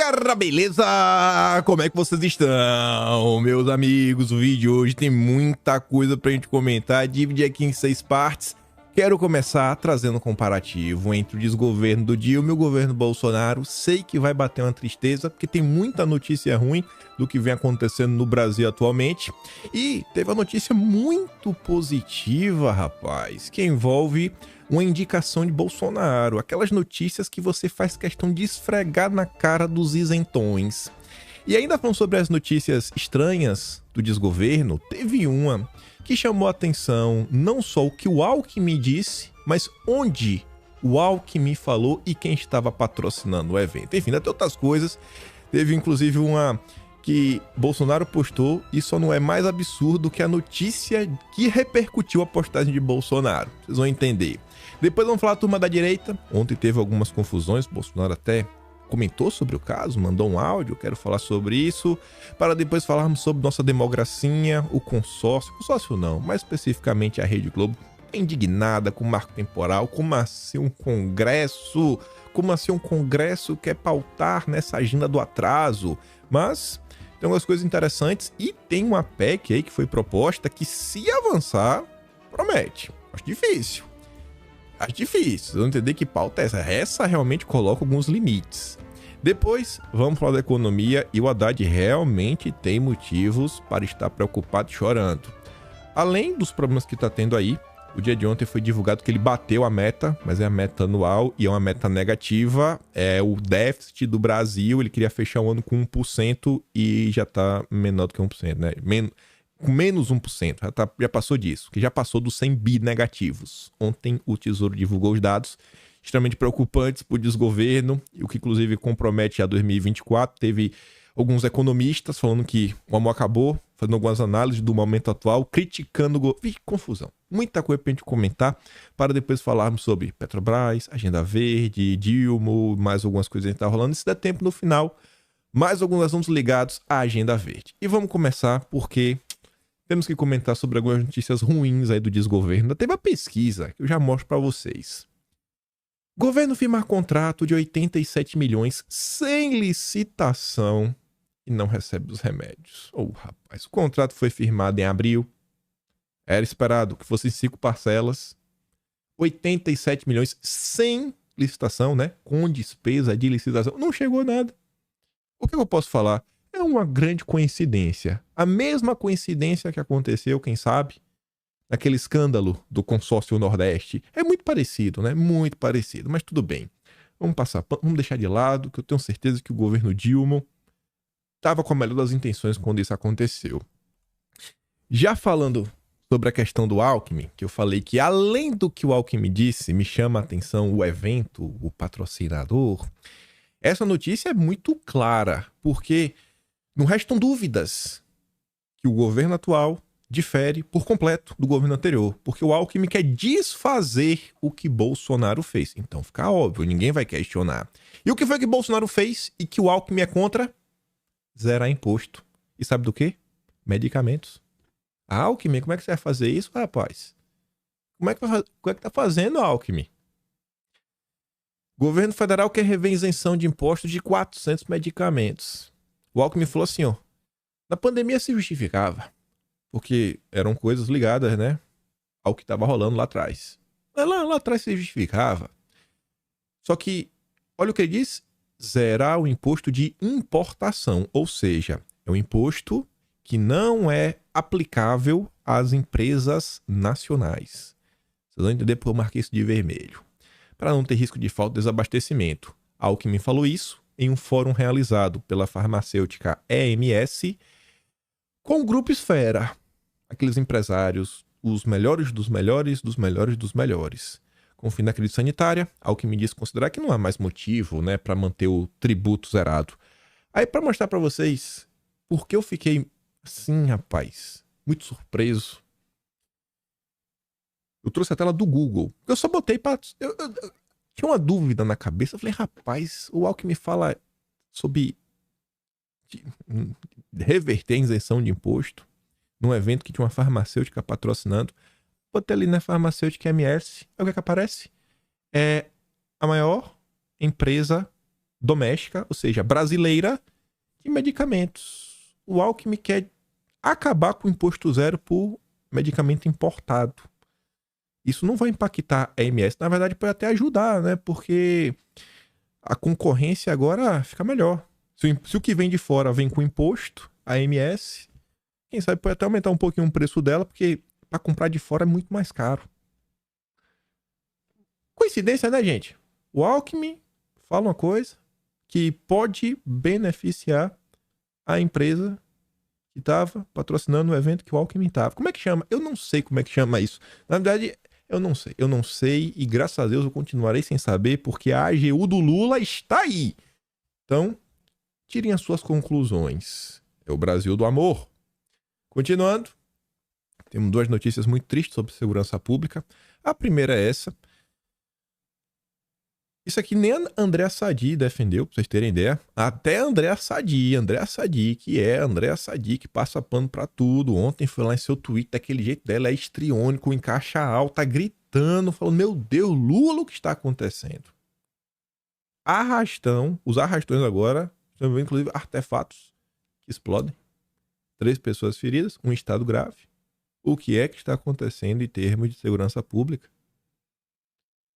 galera, beleza? Como é que vocês estão, meus amigos? O vídeo de hoje tem muita coisa pra gente comentar, dividi aqui em 6 partes. Quero começar trazendo um comparativo entre o desgoverno do Dilma e o governo Bolsonaro. Sei que vai bater uma tristeza, porque tem muita notícia ruim do que vem acontecendo no Brasil atualmente. E teve uma notícia muito positiva, rapaz, que envolve uma indicação de Bolsonaro. Aquelas notícias que você faz questão de esfregar na cara dos isentões. E ainda falando sobre as notícias estranhas do desgoverno, teve uma que chamou a atenção não só o que o Alckmin disse, mas onde o Alckmin falou e quem estava patrocinando o evento. Enfim, até outras coisas. Teve inclusive uma que Bolsonaro postou e só não é mais absurdo que a notícia que repercutiu a postagem de Bolsonaro. Vocês vão entender. Depois vamos falar da turma da direita. Ontem teve algumas confusões, Bolsonaro até comentou sobre o caso, mandou um áudio, quero falar sobre isso, para depois falarmos sobre nossa democracia, o consórcio não, mais especificamente a Rede Globo, indignada com o marco temporal, como assim um congresso quer pautar nessa agenda do atraso, mas tem algumas coisas interessantes e tem uma PEC aí que foi proposta que, se avançar, promete. Acho difícil. Vocês vão entender que pauta é essa. Essa realmente coloca alguns limites. Depois, vamos falar da economia e o Haddad realmente tem motivos para estar preocupado e chorando. Além dos problemas que está tendo aí, o dia de ontem foi divulgado que ele bateu a meta, mas é a meta anual e é uma meta negativa. É o déficit do Brasil, ele queria fechar o ano com 1% e já está menor do que 1%, né? Com menos 1%, já passou disso, que já passou dos 100 bi negativos. Ontem o Tesouro divulgou os dados extremamente preocupantes para o desgoverno, o que inclusive compromete a 2024. Teve alguns economistas falando que o amor acabou, fazendo algumas análises do momento atual, criticando o governo. Confusão. Muita coisa para a gente comentar, para depois falarmos sobre Petrobras, Agenda Verde, Dilma, mais algumas coisas que a gente está rolando. E se der tempo no final, mais alguns assuntos ligados à Agenda Verde. E vamos começar porque temos que comentar sobre algumas notícias ruins aí do desgoverno. Teve uma pesquisa que eu já mostro para vocês. Governo firma contrato de 87 milhões sem licitação e não recebe os remédios. Rapaz, o contrato foi firmado em abril. Era esperado que fossem 5 parcelas. 87 milhões sem licitação, né? Com despesa de licitação. Não chegou nada. O que eu posso falar? É uma grande coincidência. A mesma coincidência que aconteceu, quem sabe, naquele escândalo do consórcio Nordeste. É muito parecido, né? Muito parecido, mas tudo bem. Vamos deixar de lado, que eu tenho certeza que o governo Dilma estava com a melhor das intenções quando isso aconteceu. Já falando sobre a questão do Alckmin, que eu falei que além do que o Alckmin disse, me chama a atenção o evento, o patrocinador. Essa notícia é muito clara, porque não restam dúvidas que o governo atual difere por completo do governo anterior, porque o Alckmin quer desfazer o que Bolsonaro fez. Então fica óbvio, ninguém vai questionar. E o que foi que Bolsonaro fez e que o Alckmin é contra? Zerar imposto. E sabe do quê? Medicamentos. Alckmin, como é que você vai fazer isso, rapaz? Como é que tá fazendo, Alckmin? O governo federal quer rever isenção de impostos de 400 medicamentos. O Alckmin falou assim, ó, na pandemia se justificava, porque eram coisas ligadas, né, ao que estava rolando lá atrás. Lá atrás se justificava. Só que, olha o que ele diz, zerar o imposto de importação, ou seja, é um imposto que não é aplicável às empresas nacionais. Vocês vão entender por eu marquei isso de vermelho. Para não ter risco de falta de desabastecimento. Alckmin falou isso em um fórum realizado pela farmacêutica EMS com o Grupo Esfera. Aqueles empresários, os melhores dos melhores, dos melhores dos melhores. Com o fim da crise sanitária, Alckmin disse considerar que não há mais motivo, né, para manter o tributo zerado. Aí, para mostrar para vocês por que eu fiquei assim, rapaz, muito surpreso, eu trouxe a tela do Google. Eu só botei para... Eu tinha uma dúvida na cabeça. Eu falei, rapaz, o Alckmin fala sobre reverter a isenção de imposto num evento que tinha uma farmacêutica patrocinando. Botei ali na farmacêutica MS. Aí o que é que aparece? É a maior empresa doméstica, ou seja, brasileira, de medicamentos. O Alckmin quer acabar com o imposto zero por medicamento importado. Isso não vai impactar a MS, na verdade pode até ajudar, né? Porque a concorrência agora fica melhor. Se o que vem de fora vem com imposto, a MS, quem sabe pode até aumentar um pouquinho o preço dela, porque para comprar de fora é muito mais caro. Coincidência, né, gente? O Alckmin fala uma coisa que pode beneficiar a empresa que estava patrocinando o evento que o Alckmin estava. Como é que chama? Eu não sei como é que chama isso. Na verdade, eu não sei. Eu não sei e graças a Deus eu continuarei sem saber porque a AGU do Lula está aí. Então, tirem as suas conclusões. É o Brasil do amor. Continuando, temos duas notícias muito tristes sobre segurança pública. A primeira é essa. Isso aqui nem a Andréa Sadi defendeu, pra vocês terem ideia. Até a Andréa Sadi, que passa pano pra tudo. Ontem foi lá em seu tweet, daquele jeito dela, é histriônico, em caixa alta, gritando, falando, meu Deus, Lula, o que está acontecendo? Arrastão, os arrastões agora, inclusive artefatos que explodem. 3 pessoas feridas, um estado grave. O que é que está acontecendo em termos de segurança pública?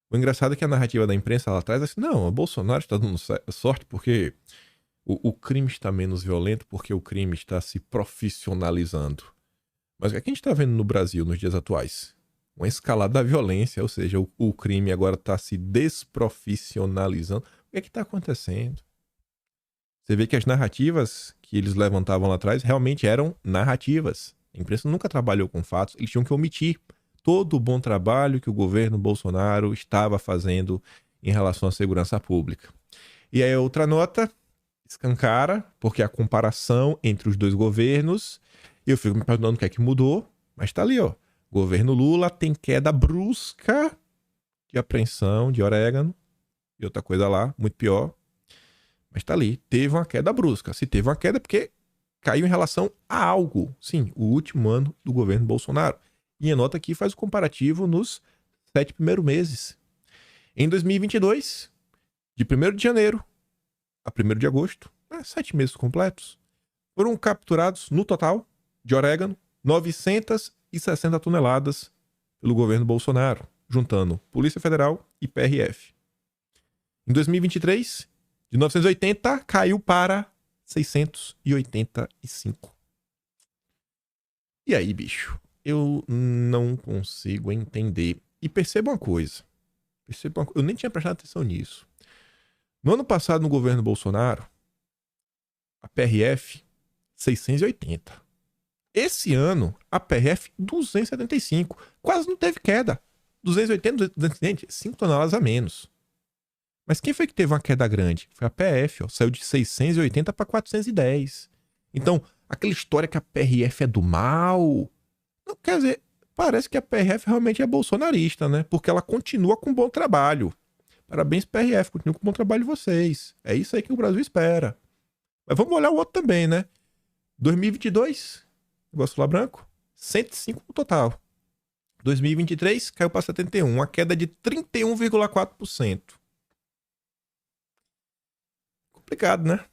O engraçado é que a narrativa da imprensa lá atrás é assim, não, o Bolsonaro está dando sorte porque o crime está menos violento, porque o crime está se profissionalizando. Mas o que a gente está vendo no Brasil nos dias atuais? Uma escalada da violência, ou seja, o crime agora está se desprofissionalizando. O que é que está acontecendo? Você vê que as narrativas que eles levantavam lá atrás realmente eram narrativas. A imprensa nunca trabalhou com fatos, eles tinham que omitir todo o bom trabalho que o governo Bolsonaro estava fazendo em relação à segurança pública. E aí outra nota, escancara, porque a comparação entre os dois governos, eu fico me perguntando o que é que mudou, mas tá ali, ó. Governo Lula tem queda brusca de apreensão de orégano e outra coisa lá, muito pior. Mas tá ali, teve uma queda brusca. Se teve uma queda é porque caiu em relação a algo. Sim, o último ano do governo Bolsonaro. E a nota aqui faz o comparativo nos 7 primeiros meses. Em 2022, de 1º de janeiro a 1º de agosto, 7 meses completos, foram capturados, no total, de orégano, 960 toneladas pelo governo Bolsonaro, juntando Polícia Federal e PRF. Em 2023, de 980, caiu para 685. E aí, bicho? Eu não consigo entender. E perceba uma coisa. Eu nem tinha prestado atenção nisso. No ano passado, no governo Bolsonaro, a PRF, 680. Esse ano, a PRF, 275. Quase não teve queda. 280, 270, 5 toneladas a menos. Mas quem foi que teve uma queda grande? Foi a PF, ó. Saiu de 680 para 410. Então, aquela história que a PRF é do mal... Não, quer dizer, parece que a PRF realmente é bolsonarista, né? Porque ela continua com bom trabalho. Parabéns, PRF, continua com bom trabalho de vocês. É isso aí que o Brasil espera. Mas vamos olhar o outro também, né? 2022, negócio lá branco, 105 no total. 2023, caiu para 71, uma queda de 31,4%. Complicado, né?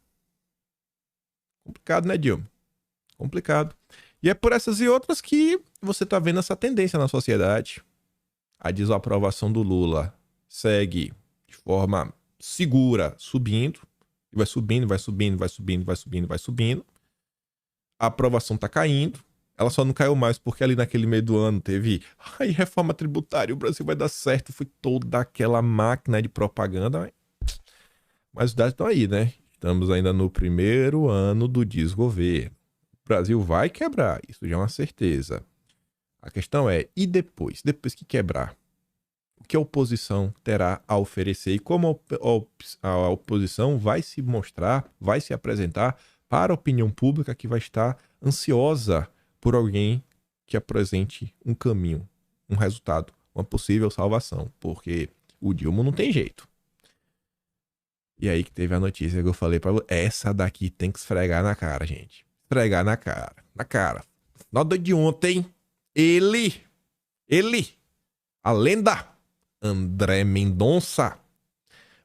Complicado, né, Dilma? Complicado. E é por essas e outras que você está vendo essa tendência na sociedade. A desaprovação do Lula segue de forma segura subindo. E vai subindo, vai subindo, vai subindo, vai subindo, vai subindo. A aprovação está caindo. Ela só não caiu mais porque ali naquele meio do ano teve reforma tributária, o Brasil vai dar certo. Foi toda aquela máquina de propaganda. Mas os dados estão aí, né? Estamos ainda no 1º ano do desgoverno. O Brasil vai quebrar, isso já é uma certeza. A questão é, e depois? Depois que quebrar, o que a oposição terá a oferecer? E como a oposição vai se mostrar, vai se apresentar para a opinião pública que vai estar ansiosa por alguém que apresente um caminho, um resultado, uma possível salvação. Porque o Dilma não tem jeito. E aí que teve a notícia que eu falei para você. Essa daqui tem que esfregar na cara, gente. Esfregar na cara. Na cara. Na noite de ontem, ele, a lenda, André Mendonça,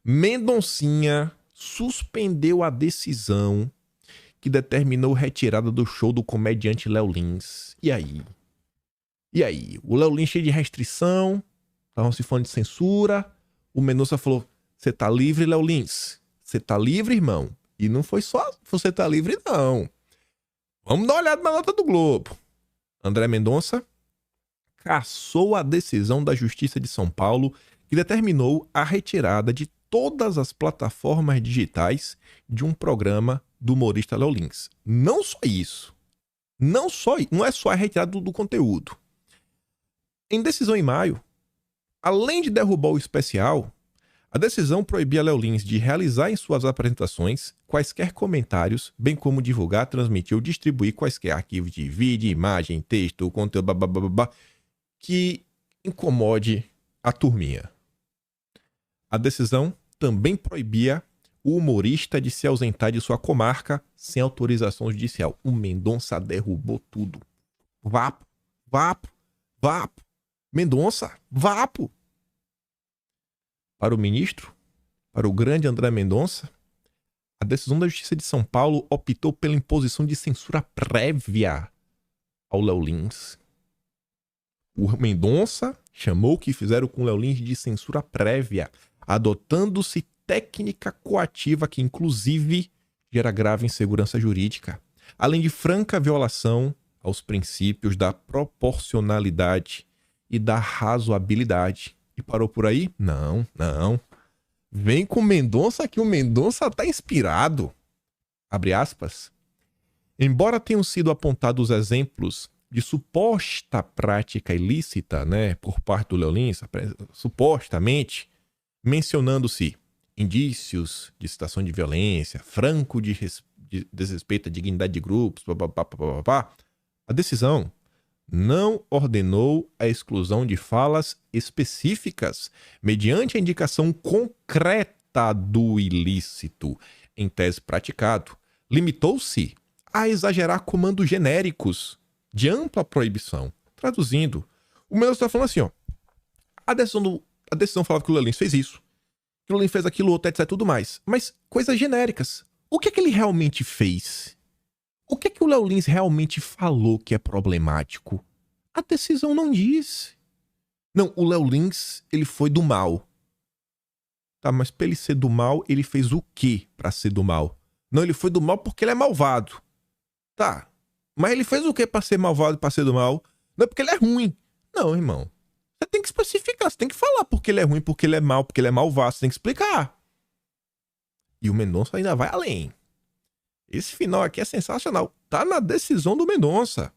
Mendoncinha, suspendeu a decisão que determinou retirada do show do comediante Léo Lins. E aí? E aí? O Léo Lins cheio de restrição, estavam se falando de censura. O Mendonça falou: você tá livre, Léo Lins? Você tá livre, irmão? E não foi só você tá livre, não. Vamos dar uma olhada na nota do Globo. André Mendonça cassou a decisão da Justiça de São Paulo que determinou a retirada de todas as plataformas digitais de um programa do humorista Léo Lins. Não só isso. Não é só a retirada do conteúdo. Em decisão em maio, além de derrubar o especial, a decisão proibia Léo Lins de realizar em suas apresentações quaisquer comentários, bem como divulgar, transmitir ou distribuir quaisquer arquivos de vídeo, imagem, texto, conteúdo, que incomode a turminha. A decisão também proibia o humorista de se ausentar de sua comarca sem autorização judicial. O Mendonça derrubou tudo. Vapo, vapo, vapo. Mendonça, vapo. Para o ministro, para o grande André Mendonça, a decisão da Justiça de São Paulo optou pela imposição de censura prévia ao Léo Lins. O Mendonça chamou o que fizeram com o Léo Lins de censura prévia, adotando-se técnica coativa que, inclusive, gera grave insegurança jurídica, além de franca violação aos princípios da proporcionalidade e da razoabilidade. E parou por aí? Não. Vem com o Mendonça que o Mendonça tá inspirado. Abre aspas. Embora tenham sido apontados exemplos de suposta prática ilícita, né, por parte do Léo Lins, supostamente, mencionando-se indícios de situação de violência, franco de desrespeito à dignidade de grupos, a decisão não ordenou a exclusão de falas específicas mediante a indicação concreta do ilícito em tese praticado. Limitou-se a exagerar comandos genéricos de ampla proibição. Traduzindo, o Mendonça está falando assim, ó, a decisão falava que o Léo Lins fez isso, que o Léo Lins fez aquilo, outro, etc, tudo mais. Mas coisas genéricas. O que é que ele realmente fez? O que é que o Léo Lins realmente falou que é problemático? A decisão não diz. Não, o Léo Lins, ele foi do mal. Tá, mas pra ele ser do mal, ele fez o quê pra ser do mal? Não, ele foi do mal porque ele é malvado. Tá, mas ele fez o quê pra ser malvado e pra ser do mal? Não é porque ele é ruim. Não, irmão. Você tem que especificar, você tem que falar porque ele é ruim, porque ele é mal, porque ele é malvado. Você tem que explicar. E o Mendonça ainda vai além. Esse final aqui é sensacional. Tá na decisão do Mendonça.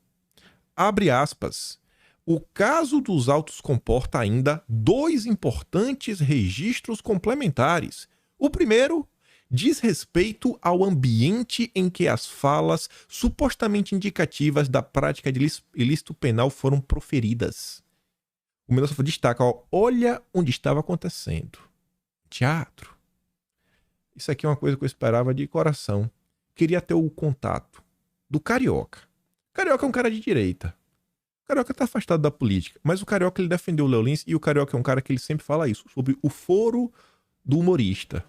Abre aspas. O caso dos autos comporta ainda dois importantes registros complementares. O primeiro diz respeito ao ambiente em que as falas supostamente indicativas da prática de ilícito penal foram proferidas. O Mendonça destaca, ó, olha onde estava acontecendo. Teatro. Isso aqui é uma coisa que eu esperava de coração. Queria ter o contato do Carioca. O Carioca é um cara de direita. O Carioca tá afastado da política. Mas o Carioca, ele defendeu o Léo Lins. E o Carioca é um cara que ele sempre fala isso. Sobre o foro do humorista.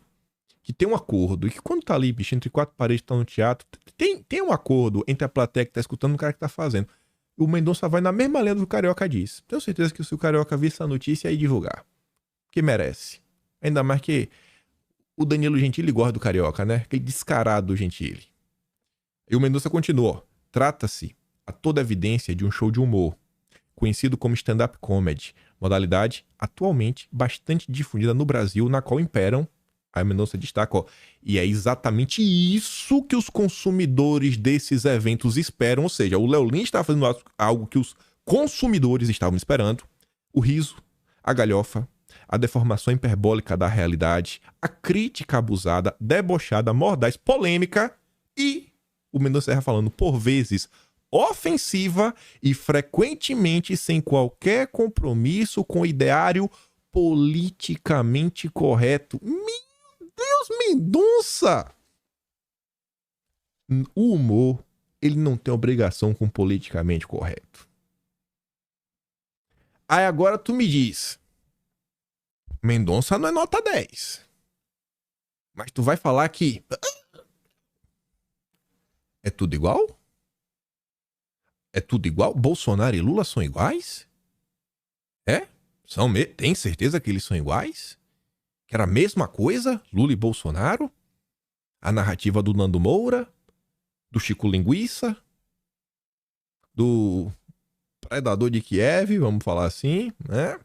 Que tem um acordo. E que quando tá ali, bicho, entre quatro paredes, tá no teatro. Tem um acordo entre a plateia que tá escutando e o cara que tá fazendo. O Mendonça vai na mesma linha do que o Carioca diz. Tenho certeza que se o Carioca vir essa notícia aí divulgar. Que merece. Ainda mais que o Danilo Gentili gosta do Carioca, né? Aquele descarado do Gentili. E o Mendonça continua. Trata-se, a toda evidência, de um show de humor, conhecido como stand-up comedy, modalidade atualmente bastante difundida no Brasil, na qual imperam, aí o Mendonça destaca, ó, e é exatamente isso que os consumidores desses eventos esperam, ou seja, o Léo Lins estava fazendo algo que os consumidores estavam esperando, o riso, a galhofa, a deformação hiperbólica da realidade, a crítica abusada, debochada, mordaz, polêmica e o Mendonça erra falando, por vezes, ofensiva e frequentemente sem qualquer compromisso com o ideário politicamente correto. Meu Deus, Mendonça! O humor, ele não tem obrigação com o politicamente correto. Aí agora tu me diz, Mendonça não é nota 10. Mas tu vai falar que é tudo igual? É tudo igual? Bolsonaro e Lula são iguais? É? Tem certeza que eles são iguais? Que era a mesma coisa? Lula e Bolsonaro? A narrativa do Nando Moura? Do Chico Linguiça? Do Predador de Kiev, vamos falar assim, né?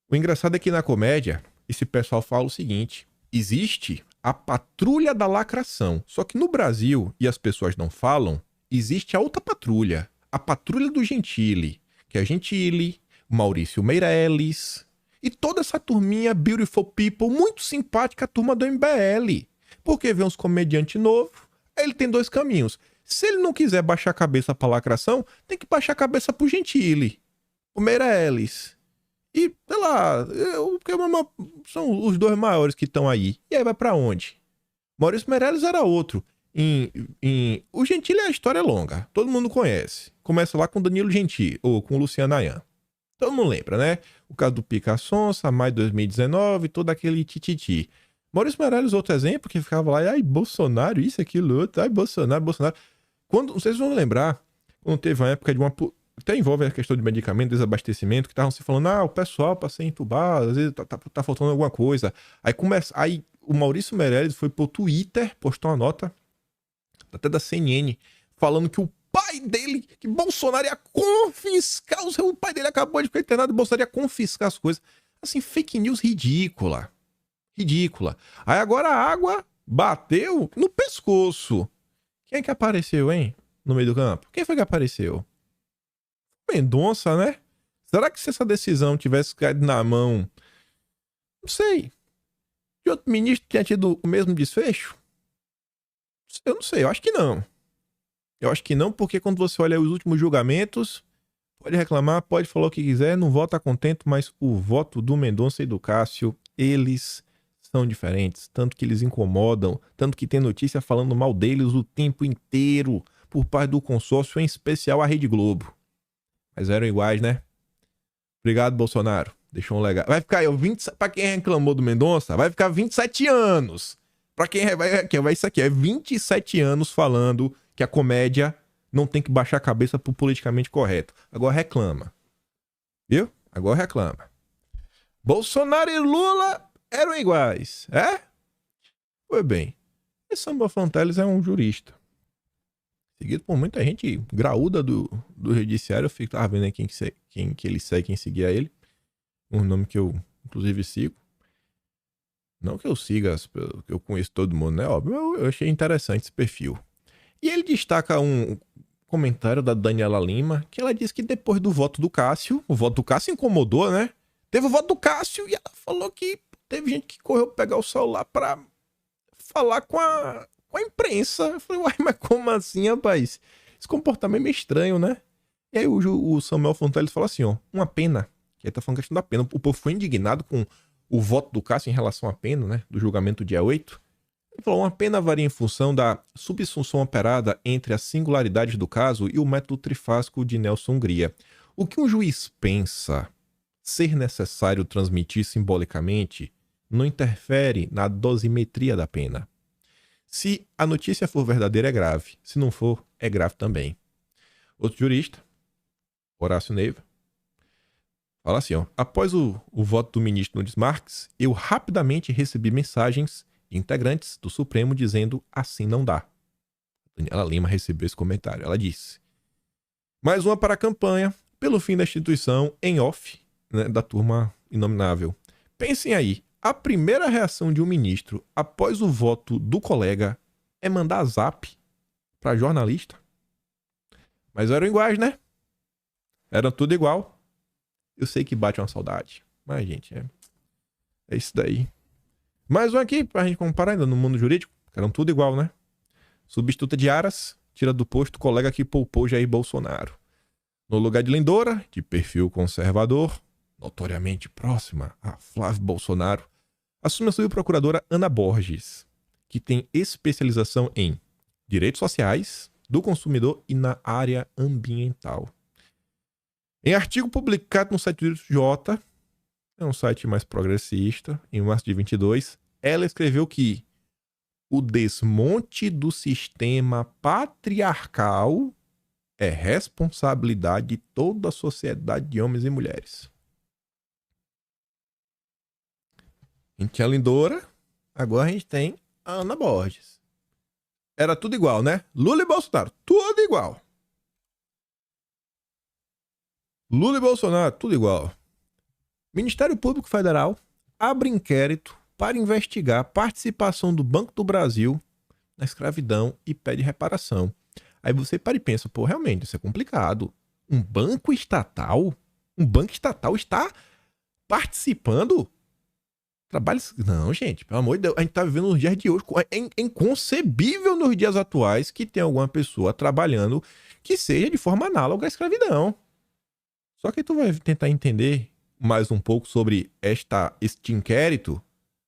O engraçado é que na comédia, esse pessoal fala o seguinte: existe a patrulha da lacração. Só que no Brasil, e as pessoas não falam, existe a outra patrulha. A patrulha do Gentili. Que é Gentili, Maurício Meirelles e toda essa turminha beautiful people, muito simpática, a turma do MBL. Porque vê uns comediantes novos, ele tem dois caminhos. Se ele não quiser baixar a cabeça pra lacração, tem que baixar a cabeça pro Gentili, o Meirelles. E, sei lá, são os dois maiores que estão aí. E aí vai pra onde? Maurício Meirelles era outro. O Gentili, a história é longa. Todo mundo conhece. Começa lá com Danilo Gentili, ou com Luciano Ayan. Todo mundo lembra, né? O caso do Pica Sonsa, maio de 2019, todo aquele tititi. Maurício Meirelles, outro exemplo, que ficava lá, ai, Bolsonaro, isso, aquilo, outro, ai, Bolsonaro. Quando, não sei se vocês vão lembrar, quando teve uma época de uma... Até envolve a questão de medicamento, desabastecimento, que estavam se falando, o pessoal para ser entubado, às vezes tá faltando alguma coisa. Aí o Maurício Meirelles foi pro Twitter, postou uma nota, até da CNN, falando que o pai dele, que Bolsonaro ia confiscar, o pai dele acabou de ficar internado e Bolsonaro ia confiscar as coisas. Assim, fake news ridícula. Ridícula. Aí agora a água bateu no pescoço. Quem é que apareceu, hein? No meio do campo? Quem foi que apareceu? Mendonça, né? Será que se essa decisão tivesse caído na mão, não sei, de outro ministro tinha tido o mesmo desfecho? Eu não sei, eu acho que não. Eu acho que não, porque quando você olha os últimos julgamentos, pode reclamar, pode falar o que quiser, não vota contente, mas o voto do Mendonça e do Cássio, eles são diferentes. Tanto que eles incomodam, tanto que tem notícia falando mal deles o tempo inteiro, por parte do consórcio, em especial a Rede Globo. Mas eram iguais, né? Obrigado, Bolsonaro. Deixou um legado. Vai ficar aí, pra quem reclamou do Mendonça, vai ficar 27 anos. Pra quem vai isso aqui, é 27 anos falando que a comédia não tem que baixar a cabeça pro politicamente correto. Agora reclama. Viu? Agora reclama. Bolsonaro e Lula eram iguais, é? Foi bem. E Samuel Fonteles é um jurista. Seguido por muita gente graúda do judiciário. Eu fico vendo aí quem que ele segue, quem seguia ele. Um nome que eu, inclusive, sigo. Não que eu siga, que eu conheço todo mundo, né? Óbvio, eu achei interessante esse perfil. E ele destaca um comentário da Daniela Lima, que ela diz que depois do voto do Cássio, o voto do Cássio incomodou, né? Teve o voto do Cássio e ela falou que teve gente que correu pegar o celular pra falar com a imprensa. Eu falei, uai, mas como assim, rapaz? Esse comportamento é meio estranho, né? E aí o Samuel Fonteles fala assim, uma pena. Que aí tá falando questão da pena. O povo foi indignado com o voto do Cássio em relação à pena, né? Do julgamento do dia 8. Ele falou, uma pena varia em função da subsunção operada entre as singularidades do caso e o método trifásico de Nelson Hungria. O que um juiz pensa ser necessário transmitir simbolicamente não interfere na dosimetria da pena. Se a notícia for verdadeira, é grave. Se não for, é grave também. Outro jurista, Horácio Neiva, fala assim, após o voto do ministro Nunes Marques, eu rapidamente recebi mensagens de integrantes do Supremo dizendo assim não dá. Daniela Lima recebeu esse comentário. Ela disse, mais uma para a campanha, pelo fim da instituição, em off, né, da turma inominável. Pensem aí, a primeira reação de um ministro após o voto do colega é mandar zap para jornalista. Mas eram iguais, né? Eram tudo igual. Eu sei que bate uma saudade. Mas, gente, é isso daí. Mais um aqui pra gente comparar ainda no mundo jurídico. Eram tudo igual, né? Substituta de Aras, tira do posto o colega que poupou Jair Bolsonaro. No lugar de Lindora, de perfil conservador, notoriamente próxima a Flávio Bolsonaro, assume a subprocuradora Ana Borges, que tem especialização em direitos sociais, do consumidor e na área ambiental. Em artigo publicado no site do J, é um site mais progressista, em março de 22, ela escreveu que o desmonte do sistema patriarcal é responsabilidade de toda a sociedade de homens e mulheres. A gente tinha a Lindora, agora a gente tem a Ana Borges. Era tudo igual, né? Lula e Bolsonaro, tudo igual. Lula e Bolsonaro, tudo igual. Ministério Público Federal abre inquérito para investigar a participação do Banco do Brasil na escravidão e pede reparação. Aí você para e pensa, pô, realmente, isso é complicado. Um banco estatal está participando? Trabalhos... Não, gente, pelo amor de Deus, a gente tá vivendo nos dias de hoje. É inconcebível nos dias atuais que tenha alguma pessoa trabalhando que seja de forma análoga à escravidão. Só que tu vai tentar entender mais um pouco sobre este inquérito,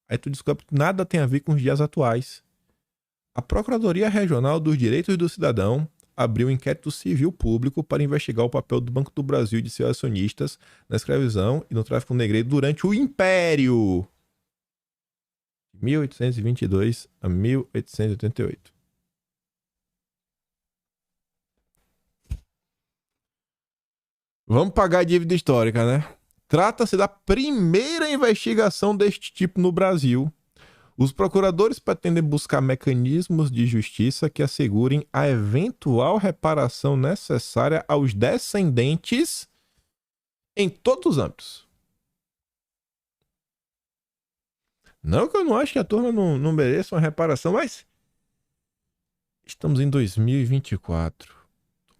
aí tu descobre que nada tem a ver com os dias atuais. A Procuradoria Regional dos Direitos do Cidadão abriu um inquérito civil público para investigar o papel do Banco do Brasil e de seus acionistas na escravidão e no tráfico negreiro durante o Império, de 1822 a 1888. Vamos pagar a dívida histórica, né? Trata-se da primeira investigação deste tipo no Brasil. Os procuradores pretendem buscar mecanismos de justiça que assegurem a eventual reparação necessária aos descendentes em todos os âmbitos. Não que eu não acho que a turma não mereça uma reparação, mas estamos em 2024.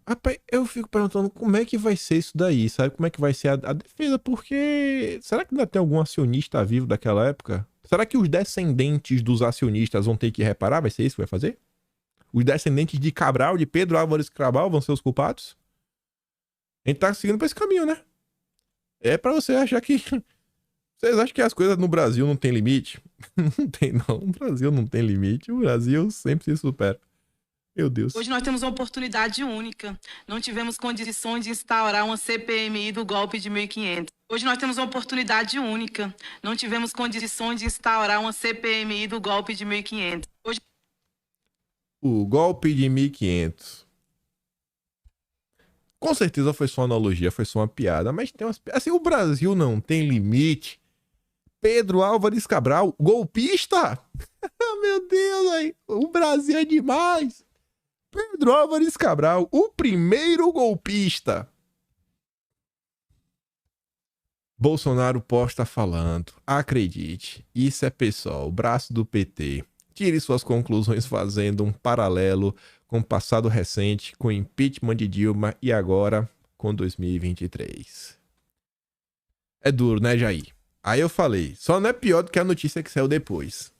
Rapaz, eu fico perguntando como é que vai ser isso daí, sabe? Como é que vai ser a defesa, porque será que ainda tem algum acionista vivo daquela época? Será que os descendentes dos acionistas vão ter que reparar? Vai ser isso que vai fazer? Os descendentes de Cabral, de Pedro Álvares Cabral, vão ser os culpados? A gente tá seguindo pra esse caminho, né? É pra você achar que... Vocês acham que as coisas no Brasil não tem limite? Não tem, não. O Brasil não tem limite. O Brasil sempre se supera. Meu Deus. Hoje nós temos uma oportunidade única. Não tivemos condições de instaurar uma CPMI do golpe de 1500. Hoje nós temos uma oportunidade única. Não tivemos condições de instaurar uma CPMI do golpe de 1500. Hoje... O golpe de 1500. Com certeza foi só uma analogia, foi só uma piada, mas tem umas... Assim, o Brasil não tem limite. Pedro Álvares Cabral, golpista? Meu Deus, aí. O Brasil é demais. Pedro Álvares Cabral, o primeiro golpista. Bolsonaro posta falando. Acredite, isso é pessoal, o braço do PT. Tire suas conclusões fazendo um paralelo com o passado recente, com o impeachment de Dilma e agora com 2023. É duro, né, Jair? Aí eu falei, só não é pior do que a notícia que saiu depois.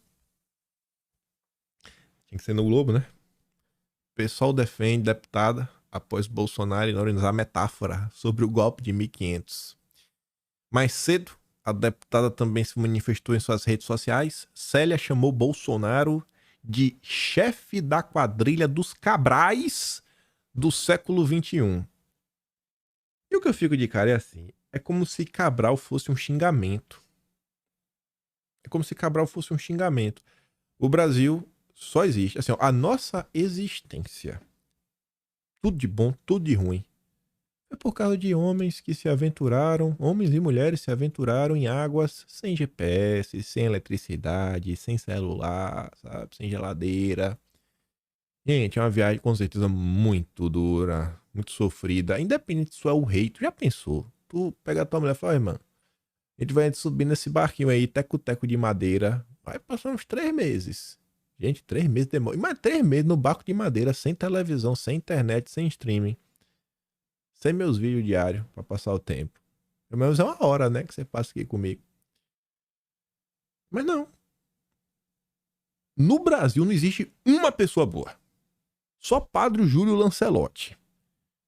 Tinha que ser no Globo, né? O pessoal defende deputada após Bolsonaro ignorar metáfora sobre o golpe de 1500. Mais cedo, a deputada também se manifestou em suas redes sociais. Célia chamou Bolsonaro de chefe da quadrilha dos Cabrais do século XXI. E o que eu fico de cara é assim, é como se Cabral fosse um xingamento. É como se Cabral fosse um xingamento. O Brasil só existe, assim, ó, a nossa existência, tudo de bom, tudo de ruim, é por causa de homens que se aventuraram, homens e mulheres se aventuraram em águas sem GPS, sem eletricidade, sem celular, sabe, sem geladeira. Gente, é uma viagem com certeza muito dura, muito sofrida, independente se tu é o rei, tu já pensou? Tu pega a tua mulher e fala, irmão, a gente vai subir nesse barquinho aí, teco-teco de madeira, vai passar uns 3 meses. Gente, 3 meses demora. Mas 3 meses no barco de madeira, sem televisão, sem internet, sem streaming. Sem meus vídeos diários pra passar o tempo. Pelo menos é 1 hora, né? Que você passa aqui comigo. Mas não. No Brasil não existe uma pessoa boa. Só Padre Júlio Lancelotti.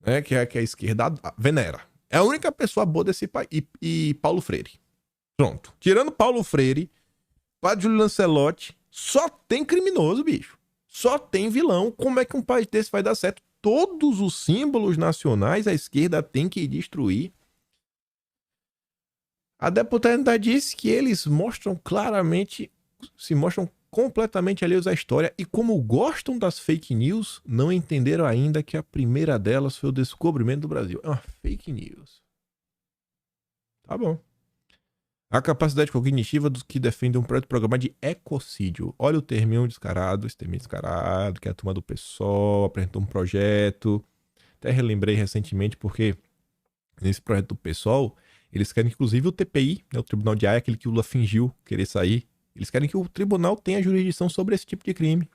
Né? Que a esquerda venera. É a única pessoa boa desse país. E Paulo Freire. Pronto. Tirando Paulo Freire, Padre Júlio Lancelotti, só tem criminoso, bicho. Só tem vilão. Como é que um país desse vai dar certo? Todos os símbolos nacionais a esquerda tem que destruir. A deputada ainda disse que eles se mostram completamente alheios à história e, como gostam das fake news, não entenderam ainda que a primeira delas foi o descobrimento do Brasil. É uma fake news. Tá bom. A capacidade cognitiva dos que defendem um projeto programa de ecocídio. Olha o terminho descarado, esse terminho descarado, que é a turma do PSOL apresentou um projeto. Até relembrei recentemente porque nesse projeto do PSOL, eles querem que, inclusive, o TPI, né, o Tribunal de Haia, aquele que o Lula fingiu querer sair, eles querem que o tribunal tenha jurisdição sobre esse tipo de crime.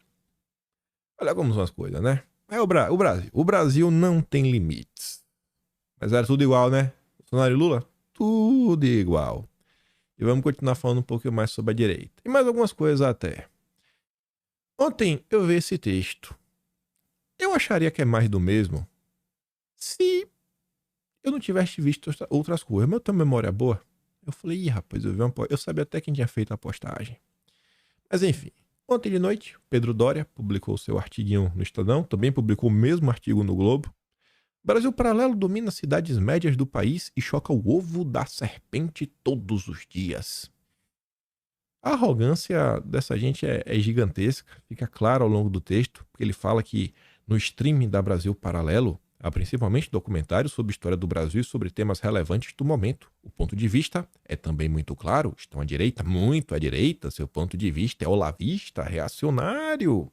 Olha como são as coisas, né? É o Brasil. O Brasil não tem limites. Mas era tudo igual, né? Bolsonaro e Lula? Tudo igual. E vamos continuar falando um pouco mais sobre a direita. E mais algumas coisas até. Ontem eu vi esse texto. Eu acharia que é mais do mesmo se eu não tivesse visto outras coisas. Mas eu tenho memória boa. Eu falei, ih, rapaz, eu sabia até quem tinha feito a postagem. Mas enfim, ontem de noite, Pedro Doria publicou seu artiguinho no Estadão. Também publicou o mesmo artigo no Globo. Brasil Paralelo domina cidades médias do país e choca o ovo da serpente todos os dias. A arrogância dessa gente é gigantesca, fica claro ao longo do texto, porque ele fala que no streaming da Brasil Paralelo, há principalmente documentários sobre a história do Brasil e sobre temas relevantes do momento. O ponto de vista é também muito claro, estão à direita, muito à direita, seu ponto de vista é olavista, reacionário.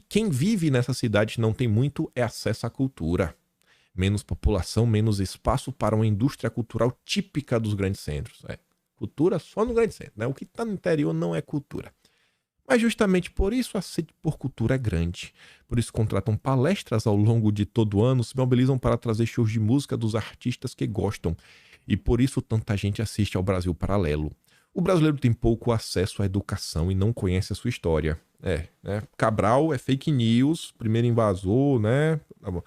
Quem vive nessa cidade não tem muito é acesso à cultura. Menos população, menos espaço para uma indústria cultural típica dos grandes centros. Cultura só no grande centro, né? O que está no interior não é cultura. Mas justamente por isso a sede por cultura é grande. Por isso contratam palestras ao longo de todo o ano, se mobilizam para trazer shows de música dos artistas que gostam. E por isso tanta gente assiste ao Brasil Paralelo. O brasileiro tem pouco acesso à educação e não conhece a sua história. Né? Cabral é fake news, primeiro invasor, né? Tá bom.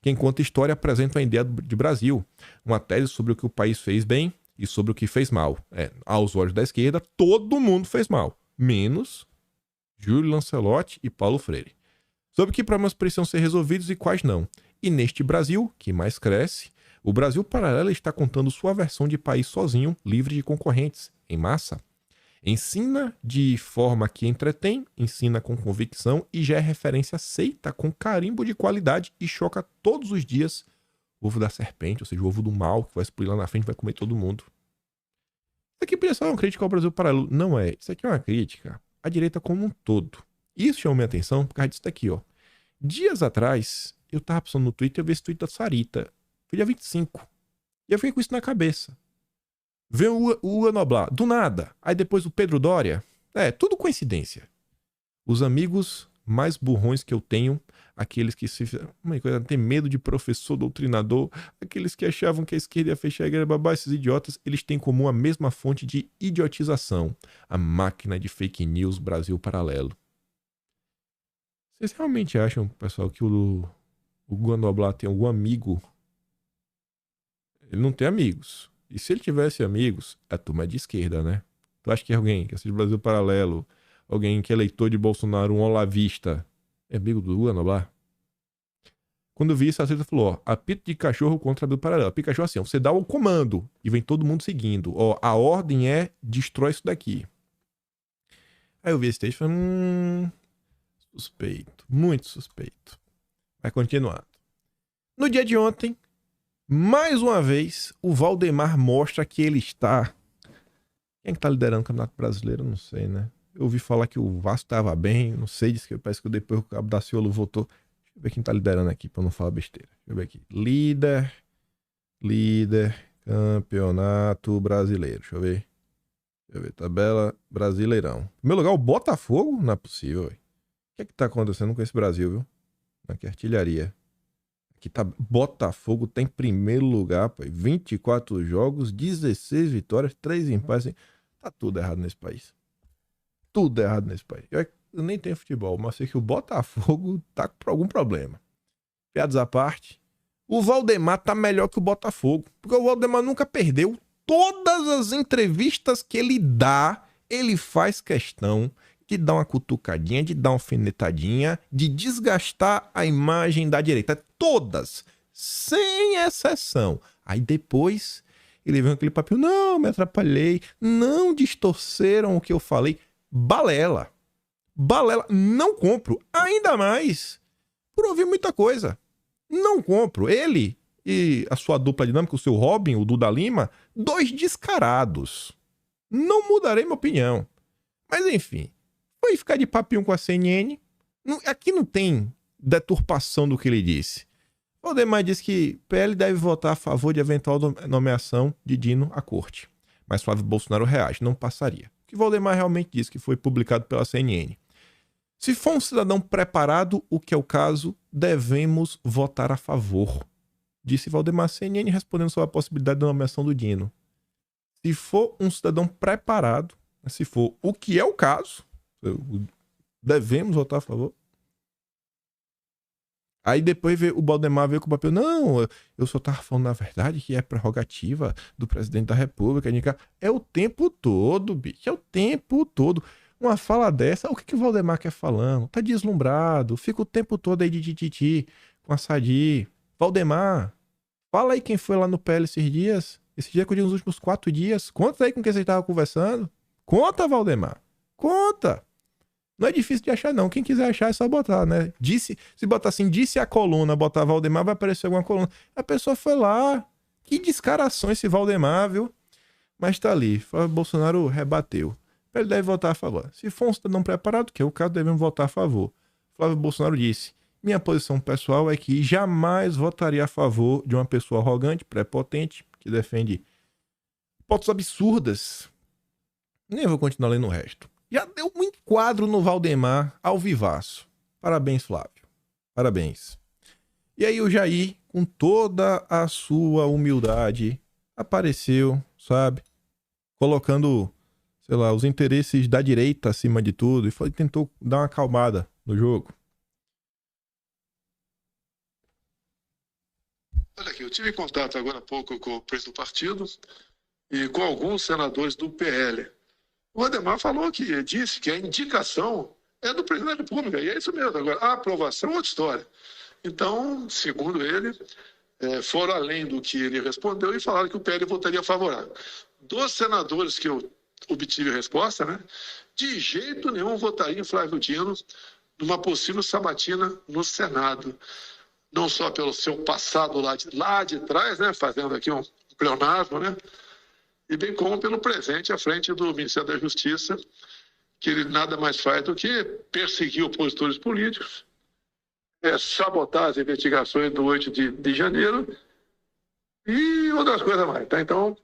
Quem conta história apresenta uma ideia de Brasil, uma tese sobre o que o país fez bem e sobre o que fez mal. Aos olhos da esquerda, todo mundo fez mal, menos Júlio Lancelotti e Paulo Freire. Sobre que problemas precisam ser resolvidos e quais não. E neste Brasil, que mais cresce, o Brasil Paralelo está contando sua versão de país sozinho, livre de concorrentes, em massa. Ensina de forma que entretém, ensina com convicção e já é referência aceita com carimbo de qualidade e choca todos os dias o ovo da serpente, ou seja, o ovo do mal que vai explodir lá na frente e vai comer todo mundo. Isso aqui podia ser uma crítica ao Brasil Paralelo. Não é. Isso aqui é uma crítica à direita como um todo. Isso chamou minha atenção por causa disso daqui, ó. Dias atrás, eu tava passando no Twitter e eu vi esse tweet da Sarita. Foi dia 25. E eu fiquei com isso na cabeça. Veio o Noblar, do nada. Aí depois o Pedro Doria. Tudo coincidência. Os amigos mais burrões que eu tenho, aqueles que se tem medo de professor, doutrinador, aqueles que achavam que a esquerda ia fechar a igreja, babá, esses idiotas, eles têm em comum a mesma fonte de idiotização, a máquina de fake news Brasil Paralelo. Vocês realmente acham, pessoal, que o Guga Noblar tem algum amigo? Ele não tem amigos. E se ele tivesse amigos, a turma é de esquerda, né? Tu acha que é alguém que assiste Brasil Paralelo, alguém que é eleitor de Bolsonaro, um olavista, é amigo do Guga Noblar? Quando eu vi isso, a Sarita falou, ó, apito de cachorro contra Brasil Paralelo. Apito de cachorro assim, ó, você dá o comando e vem todo mundo seguindo. Ó, a ordem é, destrói isso daqui. Aí eu vi esse texto e falei, suspeito, muito suspeito. Vai continuando. No dia de ontem, mais uma vez, o Valdemar mostra que ele está... Quem é que tá liderando o Campeonato Brasileiro? Não sei, né? Eu ouvi falar que o Vasco tava bem, não sei, disse que parece que depois o Cabo Daciolo voltou. Deixa eu ver quem tá liderando aqui, pra não falar besteira. Deixa eu ver aqui. Líder, Campeonato Brasileiro. Deixa eu ver, tabela Brasileirão. Em primeiro lugar, o Botafogo? Não é possível, véio. O que é que tá acontecendo com esse Brasil, viu? Aqui, artilharia. Aqui tá, Botafogo tá em primeiro lugar, pô. 24 jogos, 16 vitórias, 3 empates. Tá tudo errado nesse país. Tudo errado nesse país. Eu nem tenho futebol, mas sei que o Botafogo tá com algum problema. Piadas à parte, o Valdemar tá melhor que o Botafogo. Porque o Valdemar nunca perdeu. Todas as entrevistas que ele dá, ele faz questão de dar uma cutucadinha, de dar uma alfinetadinha, de desgastar a imagem da direita. Todas. sem exceção. Aí depois ele veio com aquele papel, não, me atrapalhei, não distorceram o que eu falei. Balela. Balela, não compro, ainda mais por ouvir muita coisa. Não compro. Ele e a sua dupla dinâmica, o seu Robin, o Duda Lima, 2 descarados. Não mudarei minha opinião. Mas enfim, foi ficar de papinho com a CNN. Aqui não tem deturpação do que ele disse. Valdemar disse que PL deve votar a favor de eventual nomeação de Dino à corte. Mas Flávio Bolsonaro reage, não passaria. O que Valdemar realmente disse que foi publicado pela CNN. Se for um cidadão preparado, o que é o caso, devemos votar a favor. Disse Valdemar CNN respondendo sobre a possibilidade da nomeação do Dino. Se for um cidadão preparado, se for o que é o caso, devemos votar a favor. Aí depois o Valdemar veio com o papel, não, eu só tava falando na verdade que é prerrogativa do presidente da república. É o tempo todo, bicho, é o tempo todo. Uma fala dessa, o que o Valdemar quer falando? Tá deslumbrado, fica o tempo todo aí de tititi com a Sadi. Valdemar, fala aí quem foi lá no PL esses dias. Esse dia que eu digo nos últimos 4 dias. Conta aí com quem você estava conversando. Conta, Valdemar. Conta. Não é difícil de achar, não. Quem quiser achar é só botar, né? Se botar assim, disse a coluna, botar Valdemar, vai aparecer alguma coluna. A pessoa foi lá. Que descaração esse Valdemar, viu? Mas tá ali. Bolsonaro rebateu. Ele deve votar a favor. Se for um cidadão preparado, que é o caso, devemos votar a favor. Flávio Bolsonaro disse, minha posição pessoal é que jamais votaria a favor de uma pessoa arrogante, prepotente, que defende hipóteses absurdas. Nem vou continuar lendo o resto. Já deu um enquadro no Valdemar ao vivaço. Parabéns, Flávio. Parabéns. E aí o Jair, com toda a sua humildade, apareceu, sabe? Colocando, sei lá, os interesses da direita acima de tudo e tentou dar uma acalmada no jogo. Olha aqui, eu tive contato agora há pouco com o presidente do partido e com alguns senadores do PL. O Valdemar falou que disse que a indicação é do presidente da República, e é isso mesmo. Agora, a aprovação é outra história. Então, segundo ele, foram além do que ele respondeu e falaram que o PL votaria favorável. Dos senadores que eu obtive resposta, né, de jeito nenhum votaria em Flávio Dino numa possível sabatina no Senado. Não só pelo seu passado lá de trás, né, fazendo aqui um pleonasmo, né, e bem como pelo presente à frente do Ministério da Justiça, que ele nada mais faz do que perseguir opositores políticos, sabotar as investigações do 8 de janeiro e outras coisas mais. Tá? Então,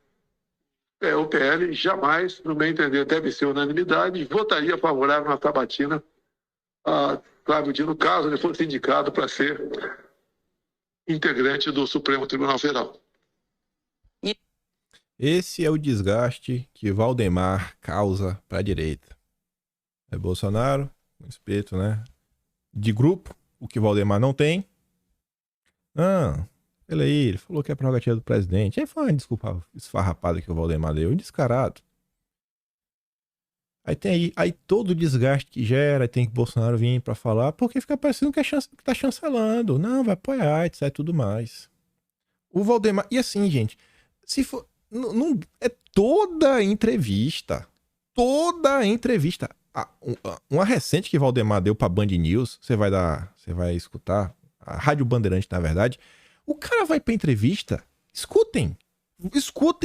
o PL jamais, no meu entender, deve ser unanimidade, votaria favorável na sabatina a Flávio Dino, caso ele fosse indicado para ser integrante do Supremo Tribunal Federal. Esse é o desgaste que Valdemar causa para a direita. É Bolsonaro, um espírito, né, de grupo, o que Valdemar não tem. Ele falou que é prerrogativa do presidente. Aí foi uma desculpa esfarrapada que o Valdemar deu, descarado. Aí tem aí todo o desgaste que gera, aí tem que Bolsonaro vir para falar, porque fica parecendo que tá chancelando. Não, vai apoiar, etc, tudo mais. O Valdemar, e assim, gente, se for não é toda entrevista. Uma recente que Valdemar deu pra Band News, você vai escutar, a Rádio Bandeirante, na verdade. O cara vai pra entrevista, escutem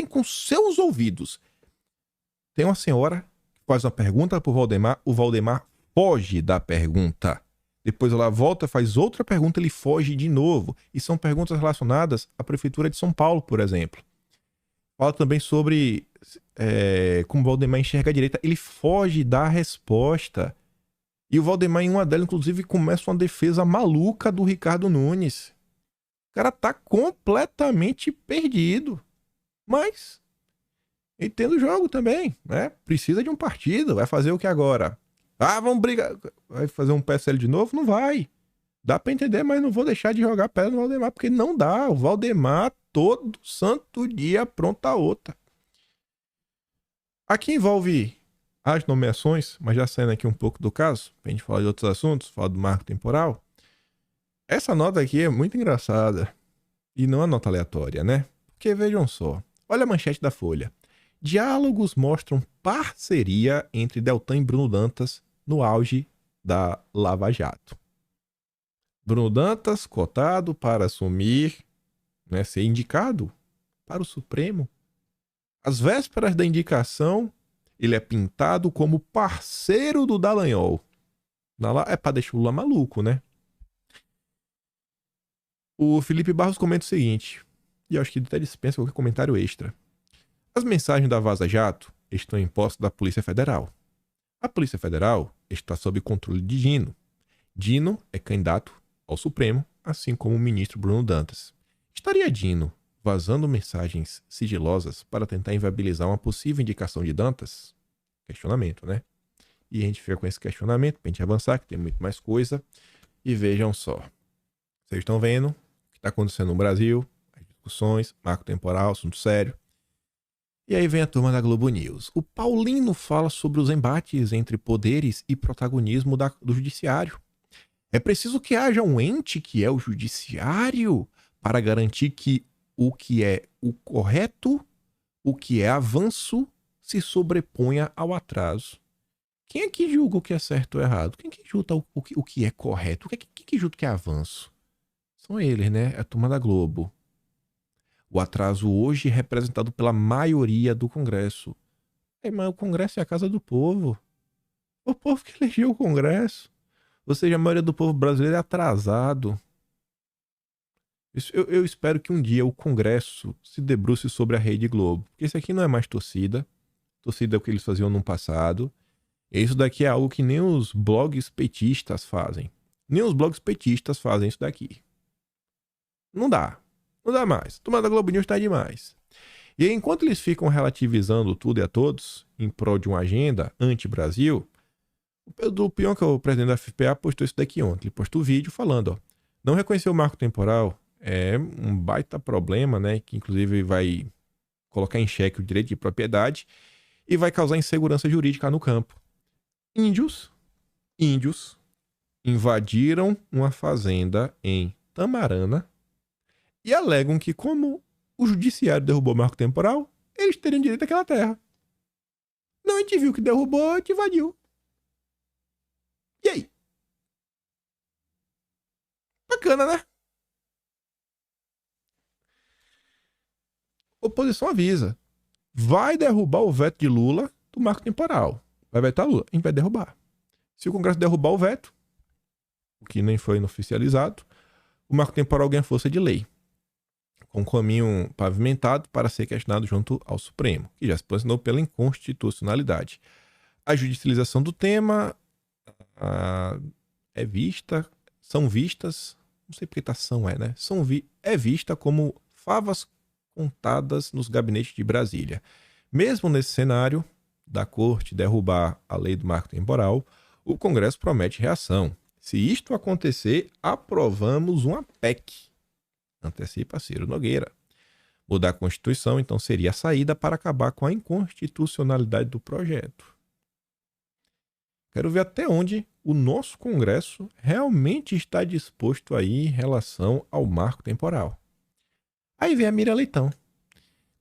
com seus ouvidos. Tem uma senhora que faz uma pergunta pro Valdemar, o Valdemar foge da pergunta. Depois ela volta, faz outra pergunta, ele foge de novo. E são perguntas relacionadas à Prefeitura de São Paulo, por exemplo. Fala também sobre como o Valdemar enxerga a direita. Ele foge da resposta. E o Valdemar, em uma delas, inclusive, começa uma defesa maluca do Ricardo Nunes. O cara tá completamente perdido. Mas entendo o jogo também, né? Precisa de um partido. Vai fazer o que agora? Vamos brigar. Vai fazer um PSL de novo? Não vai. Dá pra entender, mas não vou deixar de jogar pedra no Valdemar, porque não dá. O Valdemar todo santo dia apronta outra. Aqui envolve as nomeações, mas já saindo aqui um pouco do caso, pra gente falar de outros assuntos, falar do marco temporal. Essa nota aqui é muito engraçada. E não a nota aleatória, né? Porque vejam só, olha a manchete da Folha. Diálogos mostram parceria entre Deltan e Bruno Dantas no auge da Lava Jato. Bruno Dantas, cotado para assumir, né, ser indicado para o Supremo. Às vésperas da indicação, ele é pintado como parceiro do Dallagnol. É para deixar o Lula maluco, né? O Felipe Barros comenta o seguinte, e eu acho que ele até dispensa qualquer comentário extra. As mensagens da Vaza Jato estão em posse da Polícia Federal. A Polícia Federal está sob controle de Dino. Dino é candidato ao Supremo, assim como o ministro Bruno Dantas. Estaria Dino vazando mensagens sigilosas para tentar inviabilizar uma possível indicação de Dantas? Questionamento, né? E a gente fica com esse questionamento pra gente avançar, que tem muito mais coisa. E vejam só. Vocês estão vendo o que está acontecendo no Brasil, as discussões, marco temporal, assunto sério. E aí vem a turma da Globo News. O Paulino fala sobre os embates entre poderes e protagonismo do judiciário. É preciso que haja um ente que é o judiciário para garantir que o que é o correto, o que é avanço, se sobreponha ao atraso. Quem é que julga o que é certo ou errado? Quem é que julga o que é correto? Quem é que julga o que é avanço? São eles, né? É a turma da Globo. O atraso hoje é representado pela maioria do Congresso. Mas o Congresso é a casa do povo. O povo que elegeu o Congresso. Ou seja, a maioria do povo brasileiro é atrasado. Eu espero que um dia o Congresso se debruce sobre a Rede Globo. Porque isso aqui não é mais torcida. Torcida é o que eles faziam no passado. E isso daqui é algo que nem os blogs petistas fazem. Nem os blogs petistas fazem isso daqui. Não dá. Não dá mais. A turma da Globo News está demais. E aí, enquanto eles ficam relativizando tudo e a todos, em prol de uma agenda anti-Brasil, o Pedro Pion, que é o presidente da FPA, postou isso daqui ontem. Ele postou um vídeo falando, ó, não reconhecer o marco temporal é um baita problema, né? Que inclusive vai colocar em xeque o direito de propriedade e vai causar insegurança jurídica no campo. Índios invadiram uma fazenda em Tamarana e alegam que, como o judiciário derrubou o marco temporal, eles teriam direito àquela terra. Não, a gente viu que derrubou, a gente invadiu. E aí? Bacana, né? Oposição avisa. Vai derrubar o veto de Lula do marco temporal. Vai vetar Lula. A gente vai derrubar. Se o Congresso derrubar o veto, o que nem foi oficializado, o marco temporal ganha força de lei, com um caminho pavimentado para ser questionado junto ao Supremo, que já se posicionou pela inconstitucionalidade. A judicialização do tema são vistas, não sei porque né? É vista como favas contadas nos gabinetes de Brasília. Mesmo nesse cenário da Corte derrubar a lei do marco temporal, o Congresso promete reação. Se isto acontecer, aprovamos uma PEC. Antecipa Ciro Nogueira. Mudar a Constituição, então, seria a saída para acabar com a inconstitucionalidade do projeto. Quero ver até onde o nosso Congresso realmente está disposto aí em relação ao marco temporal. Aí vem a Mira Leitão.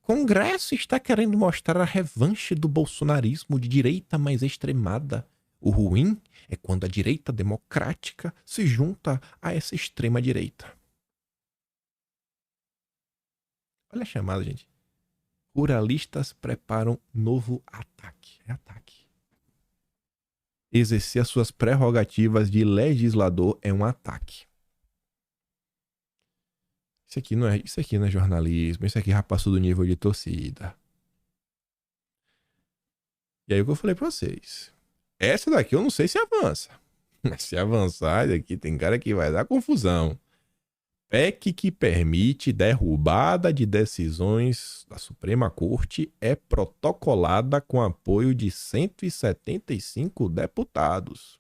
Congresso está querendo mostrar a revanche do bolsonarismo de direita mais extremada. O ruim é quando a direita democrática se junta a essa extrema direita. Olha a chamada, gente. Ruralistas preparam novo ataque. É ataque. Exercer as suas prerrogativas de legislador é um ataque. Isso aqui não é jornalismo. Isso aqui já passou do nível de torcida. E aí o que eu falei pra vocês. Essa daqui eu não sei se avança. Mas se avançar, daqui tem cara que vai dar confusão. PEC que permite derrubada de decisões da Suprema Corte é protocolada com apoio de 175 deputados.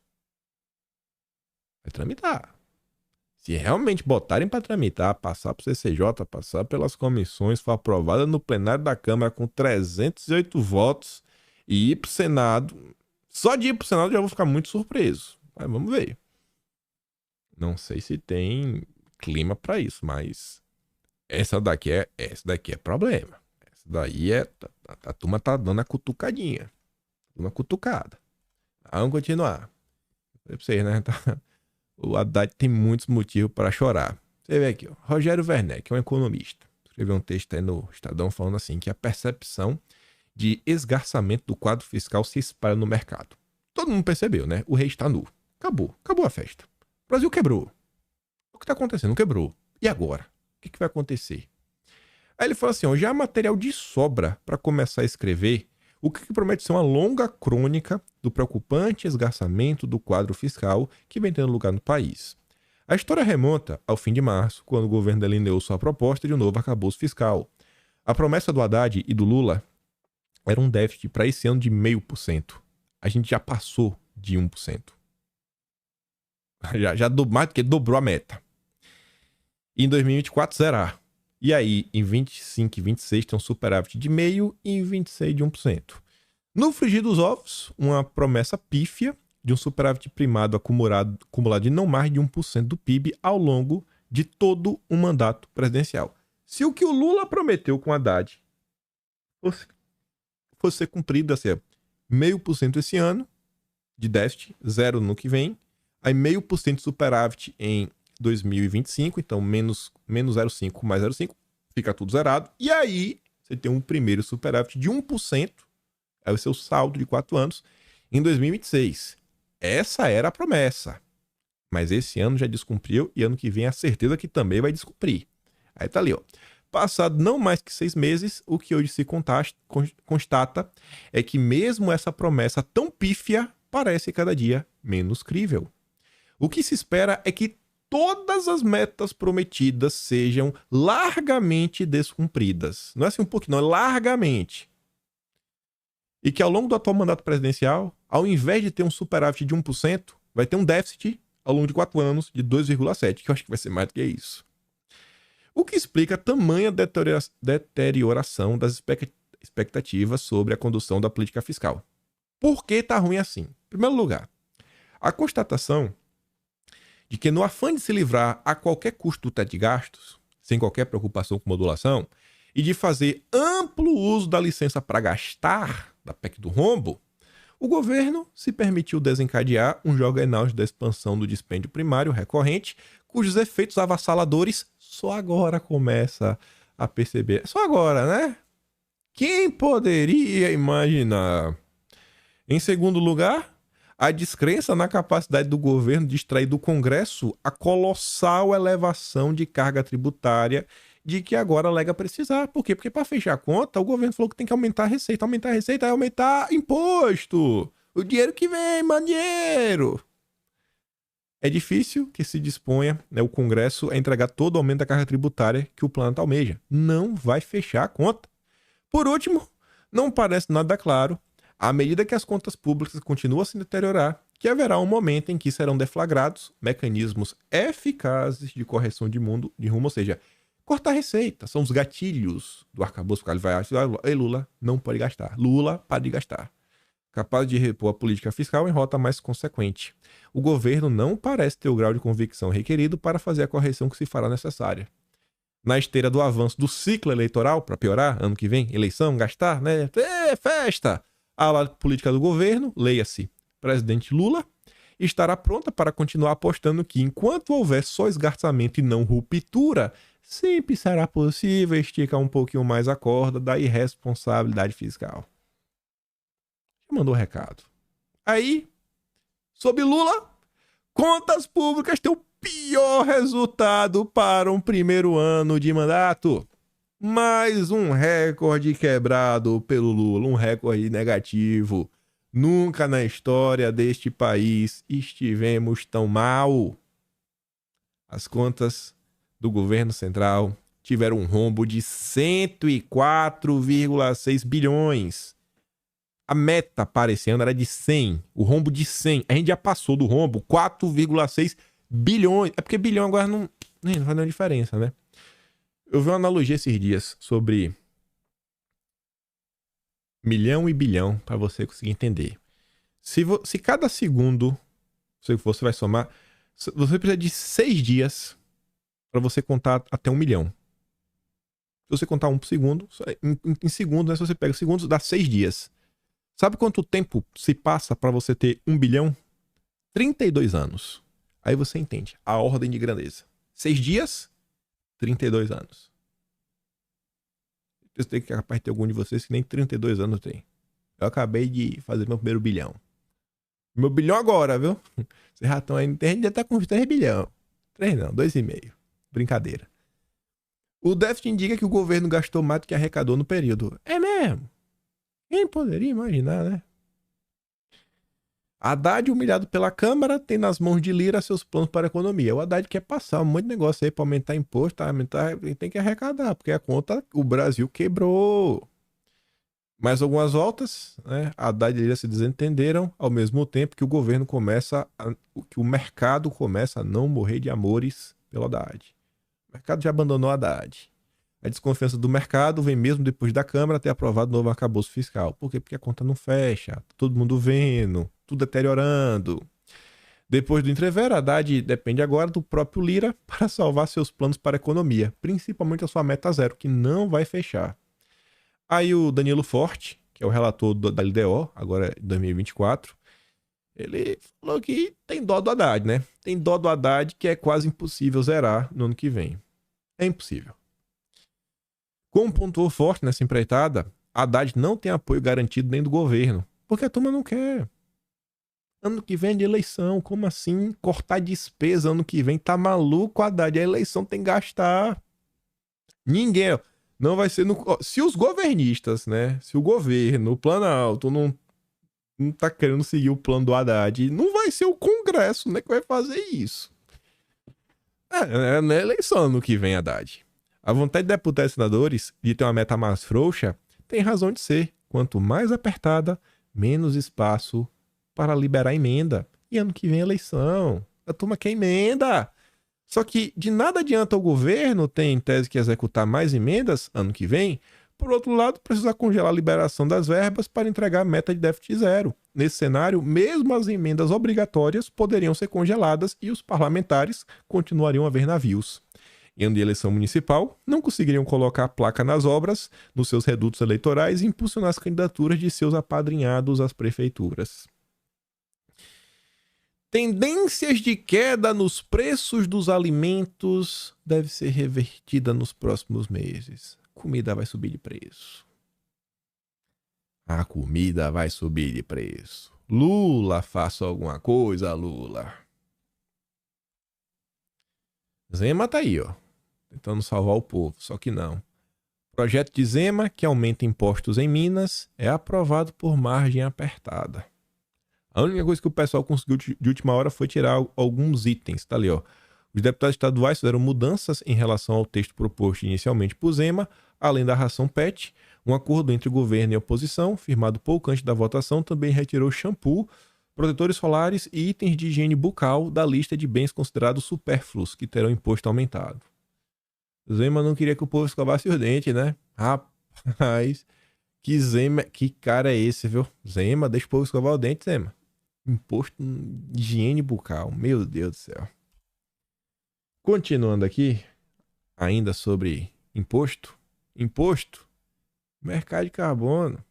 Vai tramitar. Se realmente botarem para tramitar, passar para o CCJ, passar pelas comissões, for aprovada no plenário da Câmara com 308 votos e ir para o Senado, só de ir para o Senado eu já vou ficar muito surpreso. Mas vamos ver. Não sei se tem clima para isso, mas essa daqui é problema. Essa daí é... A turma tá dando a cutucadinha. Uma cutucada. Vamos continuar. Pra vocês, né? O Haddad tem muitos motivos para chorar. Você vê aqui, ó. Rogério Werneck, que é um economista, escreveu um texto aí no Estadão falando assim que a percepção de esgarçamento do quadro fiscal se espalha no mercado. Todo mundo percebeu, né? O rei está nu. Acabou a festa. O Brasil quebrou. O que está acontecendo? Quebrou. E agora? O que vai acontecer? Aí ele fala assim, ó, já há material de sobra para começar a escrever o que promete ser uma longa crônica do preocupante esgarçamento do quadro fiscal que vem tendo lugar no país. A história remonta ao fim de março, quando o governo delineou sua proposta de um novo arcabouço fiscal. A promessa do Haddad e do Lula era um déficit para esse ano de 0,5%. A gente já passou de 1%. Já mais do que dobrou a meta. E em 2024, zerar. E aí, em 25 e 26 tem um superávit de 0,5% e em 26 de 1%. No frigir dos ovos, uma promessa pífia de um superávit primado acumulado de não mais de 1% do PIB ao longo de todo o mandato presidencial. Se o que o Lula prometeu com o Haddad fosse ser cumprido, assim, 0,5% esse ano, de déficit, 0 no que vem, aí 0,5% de superávit em 2025, então menos 0,5 mais 0,5, fica tudo zerado. E aí você tem um primeiro superávit de 1%, é o seu saldo de 4 anos, em 2026. Essa era a promessa. Mas esse ano já descumpriu e ano que vem a certeza que também vai descumprir. Aí tá ali, ó. Passado não mais que 6 meses, o que hoje se constata é que mesmo essa promessa tão pífia parece cada dia menos crível. O que se espera é que todas as metas prometidas sejam largamente descumpridas. Não é assim um pouquinho, não, é largamente. E que ao longo do atual mandato presidencial, ao invés de ter um superávit de 1%, vai ter um déficit ao longo de 4 anos de 2,7%, que eu acho que vai ser mais do que isso. O que explica a tamanha deterioração das expectativas sobre a condução da política fiscal. Por que tá ruim assim? Em primeiro lugar, a constatação de que no afã de se livrar a qualquer custo do teto de gastos, sem qualquer preocupação com modulação, e de fazer amplo uso da licença para gastar, da PEC do rombo, o governo se permitiu desencadear um juggernaut da expansão do dispêndio primário recorrente, cujos efeitos avassaladores só agora começa a perceber. Só agora, né? Quem poderia imaginar? Em segundo lugar, a descrença na capacidade do governo de extrair do Congresso a colossal elevação de carga tributária de que agora alega precisar. Por quê? Porque para fechar a conta, o governo falou que tem que aumentar a receita é aumentar imposto. O dinheiro que vem, mano, dinheiro. É difícil que se disponha, né, o Congresso a entregar todo o aumento da carga tributária que o plano almeja. Não vai fechar a conta. Por último, não parece nada claro, à medida que as contas públicas continuam a se deteriorar, que haverá um momento em que serão deflagrados mecanismos eficazes de correção de rumo, ou seja, cortar receita. São os gatilhos do arcabouço fiscal. Ele vai achar, ei, Lula, não pode gastar. Lula, para de gastar. Capaz de repor a política fiscal em rota mais consequente. O governo não parece ter o grau de convicção requerido para fazer a correção que se fará necessária. Na esteira do avanço do ciclo eleitoral, para piorar, ano que vem, eleição, gastar, né? Festa! A ala política do governo, leia-se, presidente Lula, estará pronta para continuar apostando que, enquanto houver só esgarçamento e não ruptura, sempre será possível esticar um pouquinho mais a corda da irresponsabilidade fiscal. Mandou um recado. Aí, sob Lula, contas públicas têm o pior resultado para um primeiro ano de mandato. Mais um recorde quebrado pelo Lula, um recorde negativo. Nunca na história deste país estivemos tão mal. As contas do governo central tiveram um rombo de 104,6 bilhões. A meta para esse ano era de 100, o rombo de 100. A gente já passou do rombo, 4,6 bilhões. É porque bilhão agora não faz nenhuma diferença, né? Eu vi uma analogia esses dias sobre milhão e bilhão, para você conseguir entender. Se cada segundo você vai somar, você precisa de 6 dias para você contar até 1 milhão. Se você contar um por segundo, em segundos, né? Se você pega segundos, dá 6 dias. Sabe quanto tempo se passa para você ter 1 bilhão? 32 anos. Aí você entende a ordem de grandeza. 6 dias, 32 anos. Eu sei que é capaz de ter algum de vocês que nem 32 anos tem. Eu acabei de fazer meu primeiro bilhão. Meu bilhão agora, viu? Esse ratão aí, a gente já tá com uns 3 bilhão. 3 não, 2,5. Brincadeira. O déficit indica que o governo gastou mais do que arrecadou no período. É mesmo? Quem poderia imaginar, né? Haddad, humilhado pela Câmara, tem nas mãos de Lira seus planos para a economia. O Haddad quer passar um monte de negócio aí para aumentar imposto, aumentar, tem que arrecadar, porque a conta, o Brasil quebrou. Mais algumas voltas, né? Haddad e Lira se desentenderam, ao mesmo tempo que o governo que o mercado começa a não morrer de amores pelo Haddad. O mercado já abandonou Haddad. A desconfiança do mercado vem mesmo depois da Câmara ter aprovado o novo arcabouço fiscal. Por quê? Porque a conta não fecha, todo mundo vendo, tudo deteriorando. Depois do entrevero, Haddad depende agora do próprio Lira para salvar seus planos para a economia, principalmente a sua meta zero, que não vai fechar. Aí o Danilo Forte, que é o relator da LDO, agora em 2024, ele falou que tem dó do Haddad, né? Tem dó do Haddad que é quase impossível zerar no ano que vem. É impossível. Como pontuou Forte nessa empreitada, Haddad não tem apoio garantido nem do governo, porque a turma não quer. Ano que vem é de eleição, como assim? Cortar despesa ano que vem? Tá maluco, Haddad? A eleição tem que gastar. Ninguém. Não vai ser no... Se os governistas, né? Se o governo, o Planalto, não tá querendo seguir o plano do Haddad, não vai ser o Congresso, né, que vai fazer isso. Na eleição ano que vem, Haddad. A vontade de deputados e senadores de ter uma meta mais frouxa tem razão de ser. Quanto mais apertada, menos espaço para liberar emenda. E ano que vem é eleição. A turma quer emenda. Só que de nada adianta o governo ter em tese que executar mais emendas ano que vem. Por outro lado, precisa congelar a liberação das verbas para entregar a meta de déficit zero. Nesse cenário, mesmo as emendas obrigatórias poderiam ser congeladas e os parlamentares continuariam a ver navios. Em ano de eleição municipal, não conseguiriam colocar a placa nas obras, nos seus redutos eleitorais e impulsionar as candidaturas de seus apadrinhados às prefeituras. Tendências de queda nos preços dos alimentos deve ser revertida nos próximos meses. A comida vai subir de preço. A comida vai subir de preço. Lula, faça alguma coisa, Lula. Zema tá aí, ó. Tentando salvar o povo, só que não. O projeto de Zema, que aumenta impostos em Minas, é aprovado por margem apertada. A única coisa que o pessoal conseguiu de última hora foi tirar alguns itens. Tá ali, ó. Os deputados estaduais fizeram mudanças em relação ao texto proposto inicialmente por Zema, além da ração PET. Um acordo entre o governo e a oposição, firmado pouco antes da votação, também retirou shampoo, protetores solares e itens de higiene bucal da lista de bens considerados supérfluos, que terão imposto aumentado. Zema não queria que o povo escovasse os dentes, né? Rapaz, que Zema, que cara é esse, viu? Zema, deixa o povo escovar o dente, Zema. Imposto de higiene bucal, meu Deus do céu. Continuando aqui, ainda sobre imposto, mercado de carbono.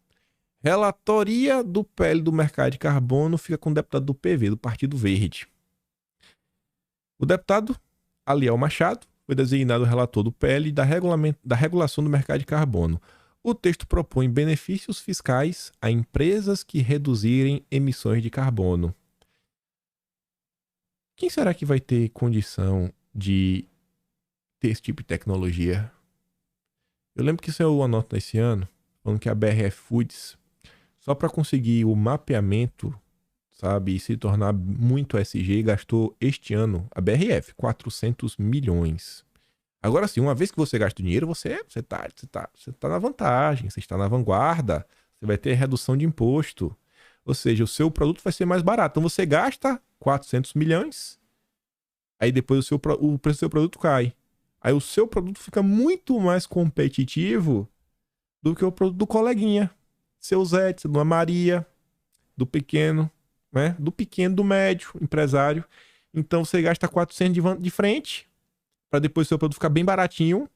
Relatoria do PL do mercado de carbono fica com o deputado do PV, do Partido Verde. O deputado Aliel Machado foi designado relator do PL da regulação do mercado de carbono. O texto propõe benefícios fiscais a empresas que reduzirem emissões de carbono. Quem será que vai ter condição de ter esse tipo de tecnologia? Eu lembro que saiu uma nota esse ano, falando que a BRF Foods, só para conseguir o mapeamento, sabe, e se tornar muito SG, gastou este ano, a BRF, 400 milhões. Agora sim, uma vez que você gasta o dinheiro, você tá na vantagem, você está na vanguarda, você vai ter redução de imposto. Ou seja, o seu produto vai ser mais barato. Então você gasta 400 milhões, aí depois o preço do seu produto cai. Aí o seu produto fica muito mais competitivo do que o produto do coleguinha. Seu Zé, da Dona Maria, do pequeno, né? Do pequeno, do médio, empresário. Então você gasta 400 de frente, para depois o seu produto ficar bem baratinho.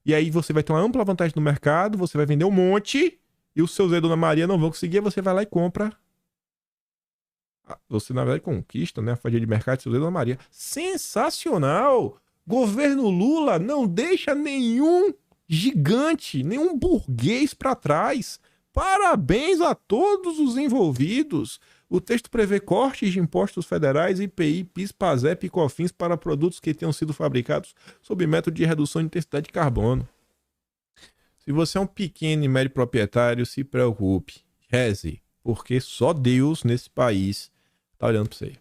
e aí você vai ter uma ampla vantagem no mercado, você vai vender um monte, e os seus Dona Maria não vão conseguir, você vai lá e compra. Você, na verdade, conquista, né, a fatia de mercado de seu Dona Maria. Sensacional! Governo Lula não deixa nenhum gigante, nenhum burguês para trás. Parabéns a todos os envolvidos. O texto prevê cortes de impostos federais, IPI, PIS, PASEP e COFINS para produtos que tenham sido fabricados sob método de redução de intensidade de carbono. Se você é um pequeno e médio proprietário, se preocupe, reze, porque só Deus nesse país tá olhando para você.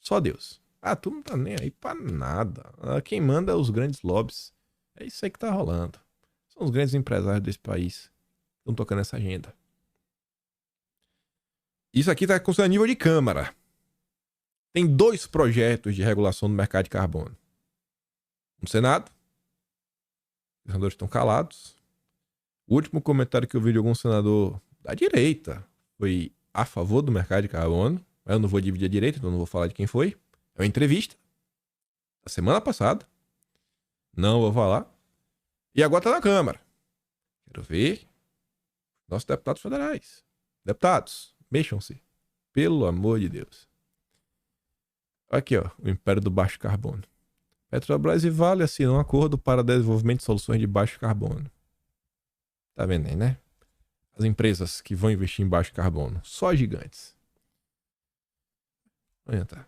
Só Deus. Tu não tá nem aí pra nada. Quem manda é os grandes lobbies. É isso aí que tá rolando. São os grandes empresários desse país que estão tocando essa agenda. Isso aqui tá considerado nível de Câmara. Tem 2 projetos de regulação do mercado de carbono. No Senado. Os senadores estão calados. O último comentário que eu vi de algum senador da direita foi a favor do mercado de carbono. Eu não vou dividir a direita, então não vou falar de quem foi. É uma entrevista da semana passada. Não vou falar. E agora tá na Câmara. Quero ver nossos deputados federais. Deputados, mexam-se. Pelo amor de Deus. Aqui, ó, o império do baixo carbono. Petrobras e Vale assinam um acordo para desenvolvimento de soluções de baixo carbono. Tá vendo aí, né? As empresas que vão investir em baixo carbono. Só gigantes. Olha, tá.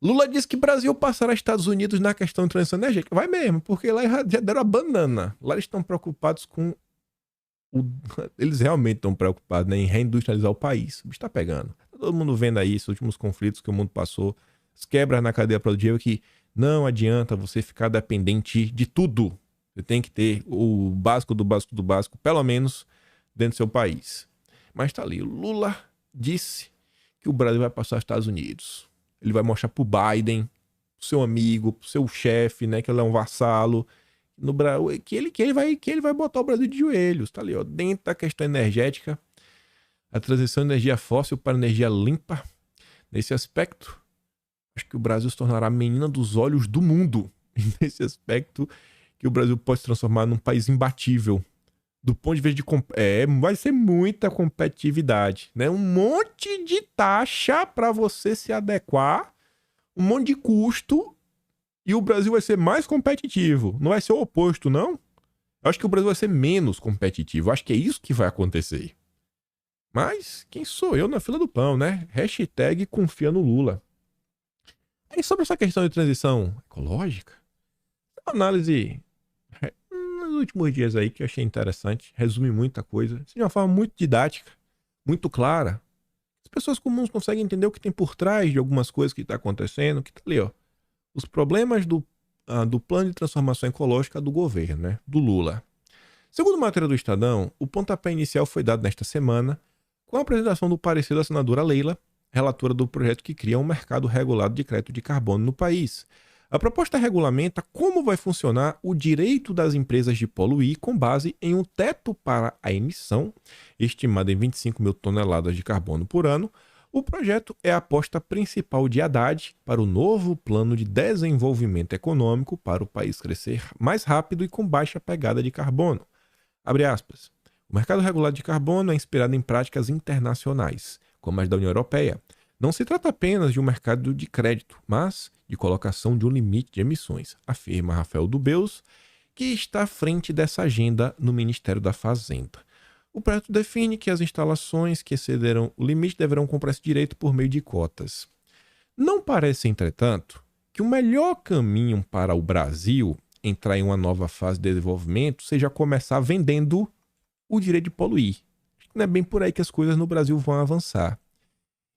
Lula disse que Brasil passará Estados Unidos na questão de transição energética. Vai mesmo, porque lá já deram a banana. Lá eles estão preocupados com... Eles realmente estão preocupados, né, em reindustrializar o país. O bicho tá pegando. Todo mundo vendo aí esses últimos conflitos que o mundo passou. As quebras na cadeia produtiva que não adianta você ficar dependente de tudo. Você tem que ter o básico do básico do básico, pelo menos, dentro do seu país. Mas tá ali. O Lula disse que o Brasil vai passar os Estados Unidos. Ele vai mostrar pro Biden, pro seu amigo, pro seu chefe, né, que ele é um vassalo, no Brasil, que ele vai botar o Brasil de joelhos, tá ali, ó, dentro da questão energética, a transição de energia fóssil para energia limpa. Nesse aspecto, acho que o Brasil se tornará a menina dos olhos do mundo. E nesse aspecto, que o Brasil pode se transformar num país imbatível. Do ponto de vista de... vai ser muita competitividade, né? Um monte de taxa para você se adequar, um monte de custo, e o Brasil vai ser mais competitivo. Não vai ser o oposto, não? Eu acho que o Brasil vai ser menos competitivo. Eu acho que é isso que vai acontecer. Mas quem sou eu na fila do pão, né? Hashtag confia no Lula. Aí sobre essa questão de transição ecológica, uma análise... nos últimos dias aí que eu achei interessante, resume muita coisa, de uma forma muito didática, muito clara. As pessoas comuns conseguem entender o que tem por trás de algumas coisas que está acontecendo, que tá ali, ó. Os problemas do plano de transformação ecológica do governo, né? Do Lula. Segundo matéria do Estadão, o pontapé inicial foi dado nesta semana com a apresentação do parecer da senadora Leila, relatora do projeto que cria um mercado regulado de crédito de carbono no país. A proposta regulamenta como vai funcionar o direito das empresas de poluir com base em um teto para a emissão, estimado em 25 mil toneladas de carbono por ano. O projeto é a aposta principal de Haddad para o novo plano de desenvolvimento econômico para o país crescer mais rápido e com baixa pegada de carbono. Abre aspas. O mercado regulado de carbono é inspirado em práticas internacionais, como as da União Europeia. Não se trata apenas de um mercado de crédito, mas de colocação de um limite de emissões, afirma Rafael Dubeus, que está à frente dessa agenda no Ministério da Fazenda. O projeto define que as instalações que excederam o limite deverão comprar esse direito por meio de cotas. Não parece, entretanto, que o melhor caminho para o Brasil entrar em uma nova fase de desenvolvimento seja começar vendendo o direito de poluir. Não é bem por aí que as coisas no Brasil vão avançar.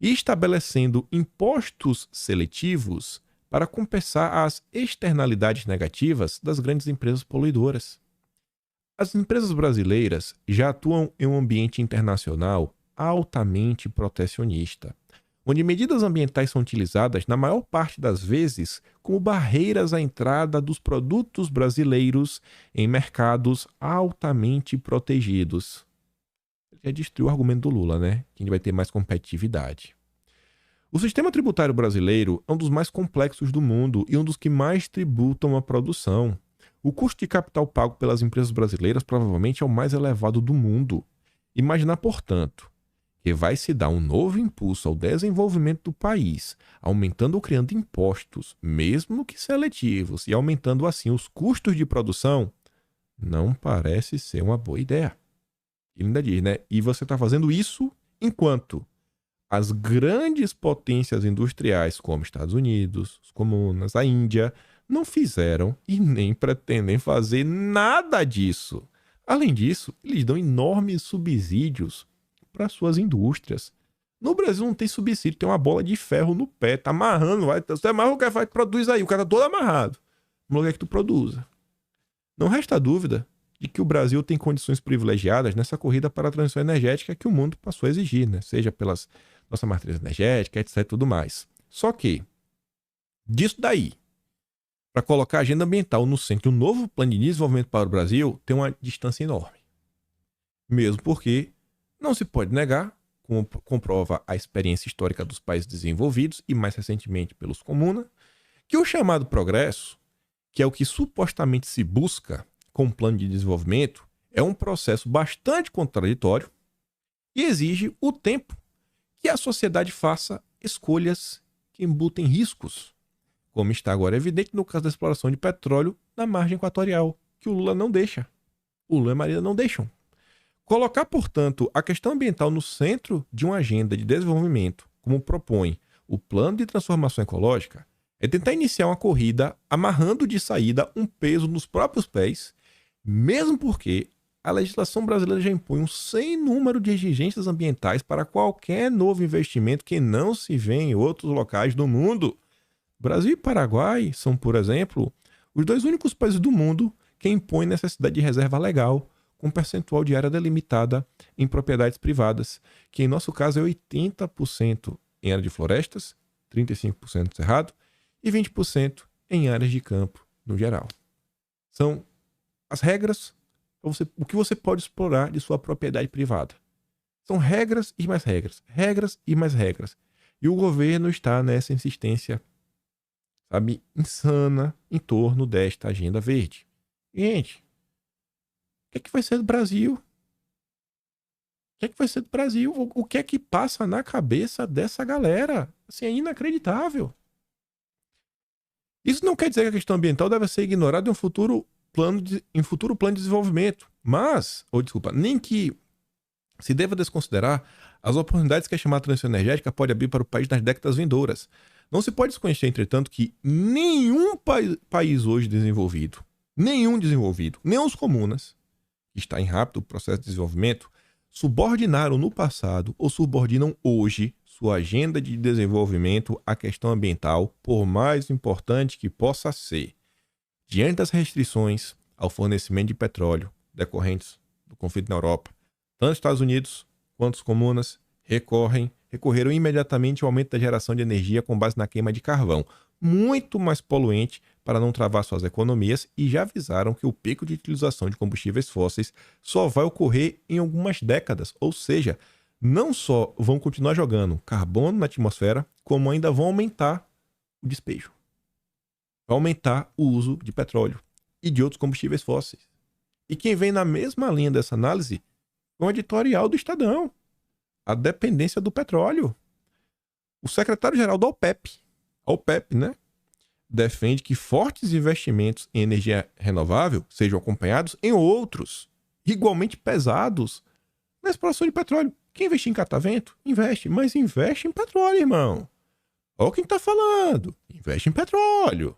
E estabelecendo impostos seletivos para compensar as externalidades negativas das grandes empresas poluidoras. As empresas brasileiras já atuam em um ambiente internacional altamente protecionista, onde medidas ambientais são utilizadas, na maior parte das vezes, como barreiras à entrada dos produtos brasileiros em mercados altamente protegidos. Já destruiu o argumento do Lula, né? Que a gente vai ter mais competitividade. O sistema tributário brasileiro é um dos mais complexos do mundo e um dos que mais tributam a produção. O custo de capital pago pelas empresas brasileiras provavelmente é o mais elevado do mundo. Imaginar, portanto, que vai se dar um novo impulso ao desenvolvimento do país, aumentando ou criando impostos, mesmo que seletivos, e aumentando assim os custos de produção, não parece ser uma boa ideia. Ele ainda diz, né? E você está fazendo isso enquanto as grandes potências industriais, como Estados Unidos, os comunas, a Índia, não fizeram e nem pretendem fazer nada disso. Além disso, eles dão enormes subsídios para suas indústrias. No Brasil não tem subsídio, tem uma bola de ferro no pé, tá amarrando, vai, você amarra o cara vai, produz aí, o cara tá todo amarrado. No lugar que tu produza. Não resta dúvida de que o Brasil tem condições privilegiadas nessa corrida para a transição energética que o mundo passou a exigir, né? Seja pelas nossa matriz energética, etc e tudo mais. Só que, disso daí, para colocar a agenda ambiental no centro de um novo plano de desenvolvimento para o Brasil, tem uma distância enorme. Mesmo porque não se pode negar, como comprova a experiência histórica dos países desenvolvidos e mais recentemente pelos comunas, que o chamado progresso, que é o que supostamente se busca com o plano de desenvolvimento, é um processo bastante contraditório e exige o tempo que a sociedade faça escolhas que embutem riscos, como está agora evidente no caso da exploração de petróleo na margem equatorial, que o Lula não deixa. O Lula e a Marina não deixam. Colocar, portanto, a questão ambiental no centro de uma agenda de desenvolvimento, como propõe o Plano de Transformação Ecológica, é tentar iniciar uma corrida amarrando de saída um peso nos próprios pés, mesmo porque a legislação brasileira já impõe um sem número de exigências ambientais para qualquer novo investimento que não se vê em outros locais do mundo. Brasil e Paraguai são, por exemplo, os dois únicos países do mundo que impõem necessidade de reserva legal com percentual de área delimitada em propriedades privadas, que em nosso caso é 80% em área de florestas, 35% de cerrado e 20% em áreas de campo no geral. São as regras, o que você pode explorar de sua propriedade privada. São regras e mais regras, regras e mais regras. E o governo está nessa insistência, sabe, insana em torno desta agenda verde. Gente, o que vai ser do Brasil? O que vai ser do Brasil? O que é que passa na cabeça dessa galera? Assim, é inacreditável. Isso não quer dizer que a questão ambiental deve ser ignorada em um futuro plano de desenvolvimento, mas, nem que se deva desconsiderar as oportunidades que a chamada transição energética pode abrir para o país nas décadas vindouras. Não se pode desconhecer, entretanto, que nenhum país hoje desenvolvido, nem os comunas, que está em rápido processo de desenvolvimento, subordinaram no passado ou subordinam hoje sua agenda de desenvolvimento à questão ambiental, por mais importante que possa ser. Diante das restrições ao fornecimento de petróleo decorrentes do conflito na Europa, tanto os Estados Unidos quanto os comunas recorreram imediatamente ao aumento da geração de energia com base na queima de carvão, muito mais poluente para não travar suas economias, e já avisaram que o pico de utilização de combustíveis fósseis só vai ocorrer em algumas décadas, ou seja, não só vão continuar jogando carbono na atmosfera, como ainda vão aumentar o despejo. Vai aumentar o uso de petróleo e de outros combustíveis fósseis. E quem vem na mesma linha dessa análise é um editorial do Estadão. A dependência do petróleo. O secretário-geral da OPEP, né, defende que fortes investimentos em energia renovável sejam acompanhados em outros, igualmente pesados, na exploração de petróleo. Quem investir em catavento, investe, mas investe em petróleo, irmão. Olha quem está falando. Investe em petróleo.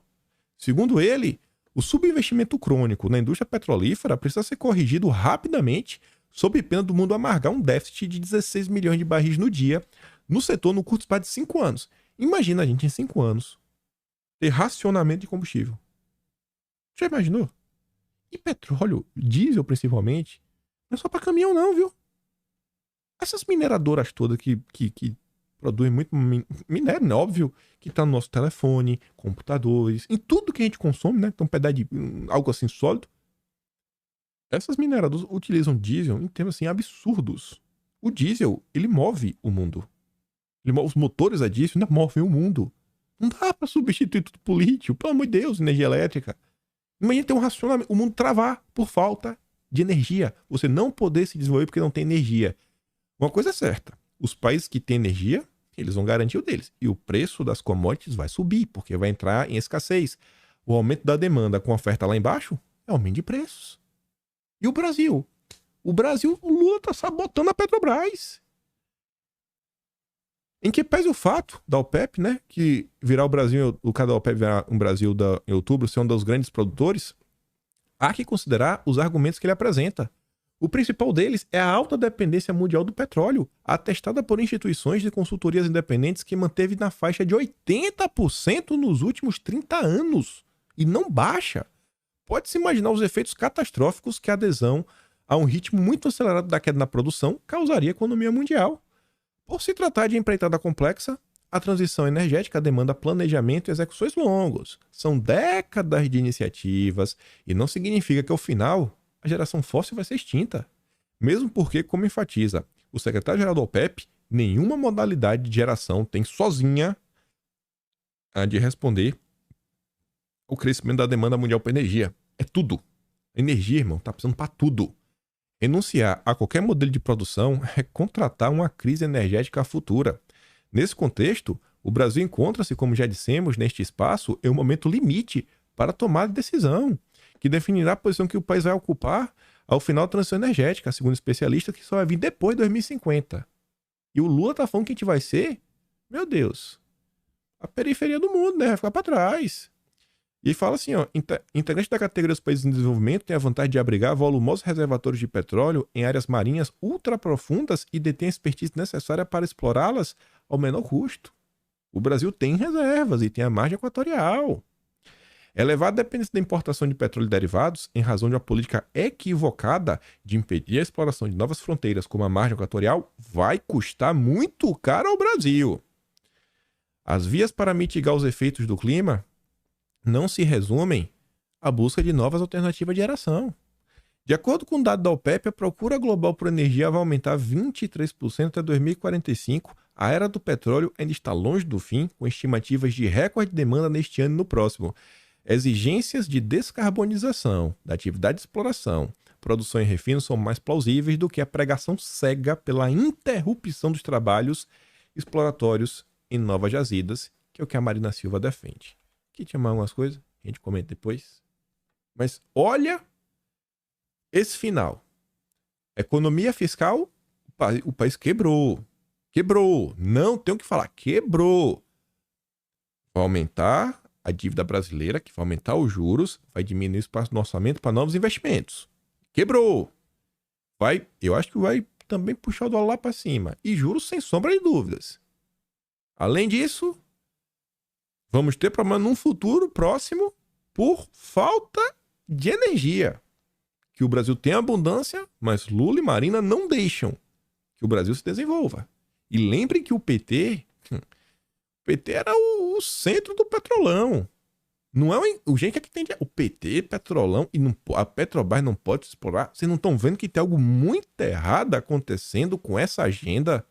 Segundo ele, o subinvestimento crônico na indústria petrolífera precisa ser corrigido rapidamente, sob pena do mundo amargar um déficit de 16 milhões de barris no dia no setor no curto espaço de 5 anos. Imagina a gente em 5 anos ter racionamento de combustível. Já imaginou? E petróleo, diesel principalmente, não é só para caminhão não, viu? Essas mineradoras todas que produzem muito minério, né? Óbvio que tá no nosso telefone, computadores, em tudo que a gente consome, né? Então, um pedaço de algo assim sólido. Essas mineradoras utilizam diesel em termos assim absurdos. O diesel, ele move o mundo. Os motores a diesel ainda movem o mundo. Não dá para substituir tudo por lítio, pelo amor de Deus, energia elétrica. Imagina ter um racionamento, o mundo travar por falta de energia. Você não poder se desenvolver porque não tem energia. Uma coisa é certa, os países que têm energia, eles vão garantir o deles. E o preço das commodities vai subir, porque vai entrar em escassez. O aumento da demanda com a oferta lá embaixo é aumento de preços. E o Brasil? O Brasil, o Lula tá sabotando a Petrobras. Em que pese o fato da OPEP, né, que virar o Brasil, o caso da OPEP virar um Brasil em outubro, ser um dos grandes produtores, há que considerar os argumentos que ele apresenta. O principal deles é a alta dependência mundial do petróleo, atestada por instituições de consultorias independentes que manteve na faixa de 80% nos últimos 30 anos. E não baixa. Pode-se imaginar os efeitos catastróficos que a adesão a um ritmo muito acelerado da queda na produção causaria à economia mundial. Por se tratar de empreitada complexa, a transição energética demanda planejamento e execuções longos. São décadas de iniciativas e não significa que ao final a geração fóssil vai ser extinta. Mesmo porque, como enfatiza o secretário-geral da OPEP, nenhuma modalidade de geração tem sozinha a de responder ao crescimento da demanda mundial por energia. É tudo. Energia, irmão, tá precisando para tudo. Renunciar a qualquer modelo de produção é contratar uma crise energética futura. Nesse contexto, o Brasil encontra-se, como já dissemos, neste espaço, em um momento limite para tomar decisão, que definirá a posição que o país vai ocupar ao final da transição energética, segundo especialistas, que só vai vir depois de 2050. E o Lula tá falando que a gente vai ser, meu Deus, a periferia do mundo, né? Vai ficar para trás. E fala assim, ó, integrante da categoria dos países em desenvolvimento tem a vantagem de abrigar volumosos reservatórios de petróleo em áreas marinhas ultraprofundas e detém a expertise necessária para explorá-las ao menor custo. O Brasil tem reservas e tem a margem equatorial. Elevada dependência da importação de petróleo e derivados, em razão de uma política equivocada de impedir a exploração de novas fronteiras como a margem equatorial, vai custar muito caro ao Brasil. As vias para mitigar os efeitos do clima não se resumem à busca de novas alternativas de geração. De acordo com o dado da OPEP, a procura global por energia vai aumentar 23% até 2045. A era do petróleo ainda está longe do fim, com estimativas de recorde de demanda neste ano e no próximo. Exigências de descarbonização da atividade de exploração, produção e refino são mais plausíveis do que a pregação cega pela interrupção dos trabalhos exploratórios em novas jazidas, que é o que a Marina Silva defende. Aqui tinha mais algumas coisas, a gente comenta depois. Mas olha esse final. Economia fiscal, o país quebrou. Quebrou. Não tem o que falar. Quebrou. Vai aumentar a dívida brasileira, que vai aumentar os juros, vai diminuir o espaço no orçamento para novos investimentos. Quebrou. Eu acho que vai também puxar o dólar lá para cima. E juros sem sombra de dúvidas. Além disso, vamos ter problema num futuro próximo por falta de energia. Que o Brasil tem abundância, mas Lula e Marina não deixam que o Brasil se desenvolva. E lembrem que o PT era o centro do petrolão. Não é o gente que tem o PT, petrolão, e a Petrobras não pode explorar. Vocês não estão vendo que tem algo muito errado acontecendo com essa agenda?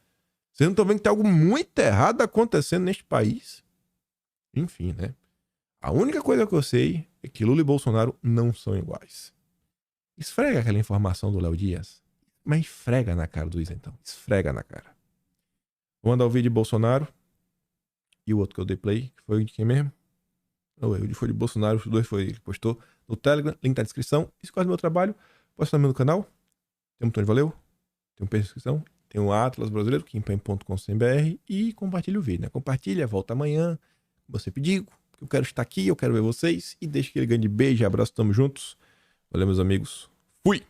Vocês não estão vendo que tem algo muito errado acontecendo neste país? Enfim, né? A única coisa que eu sei é que Lula e Bolsonaro não são iguais. Esfrega aquela informação do Léo Dias. Mas esfrega na cara do isentão. Esfrega na cara. Vou mandar o vídeo de Bolsonaro. E o outro que eu dei play, que foi de quem mesmo? Não, foi de Bolsonaro, os dois foi ele que postou no Telegram, link tá na descrição. E se gosta do meu trabalho, posta também no canal. Tem um botão de valeu, tem um peixe na descrição, tem um Atlas Brasileiro, kimpen.com.br e compartilha o vídeo, né? Compartilha, volta amanhã, você pediu, porque eu quero estar aqui, eu quero ver vocês. E deixa aquele grande beijo, abraço, tamo juntos. Valeu, meus amigos. Fui!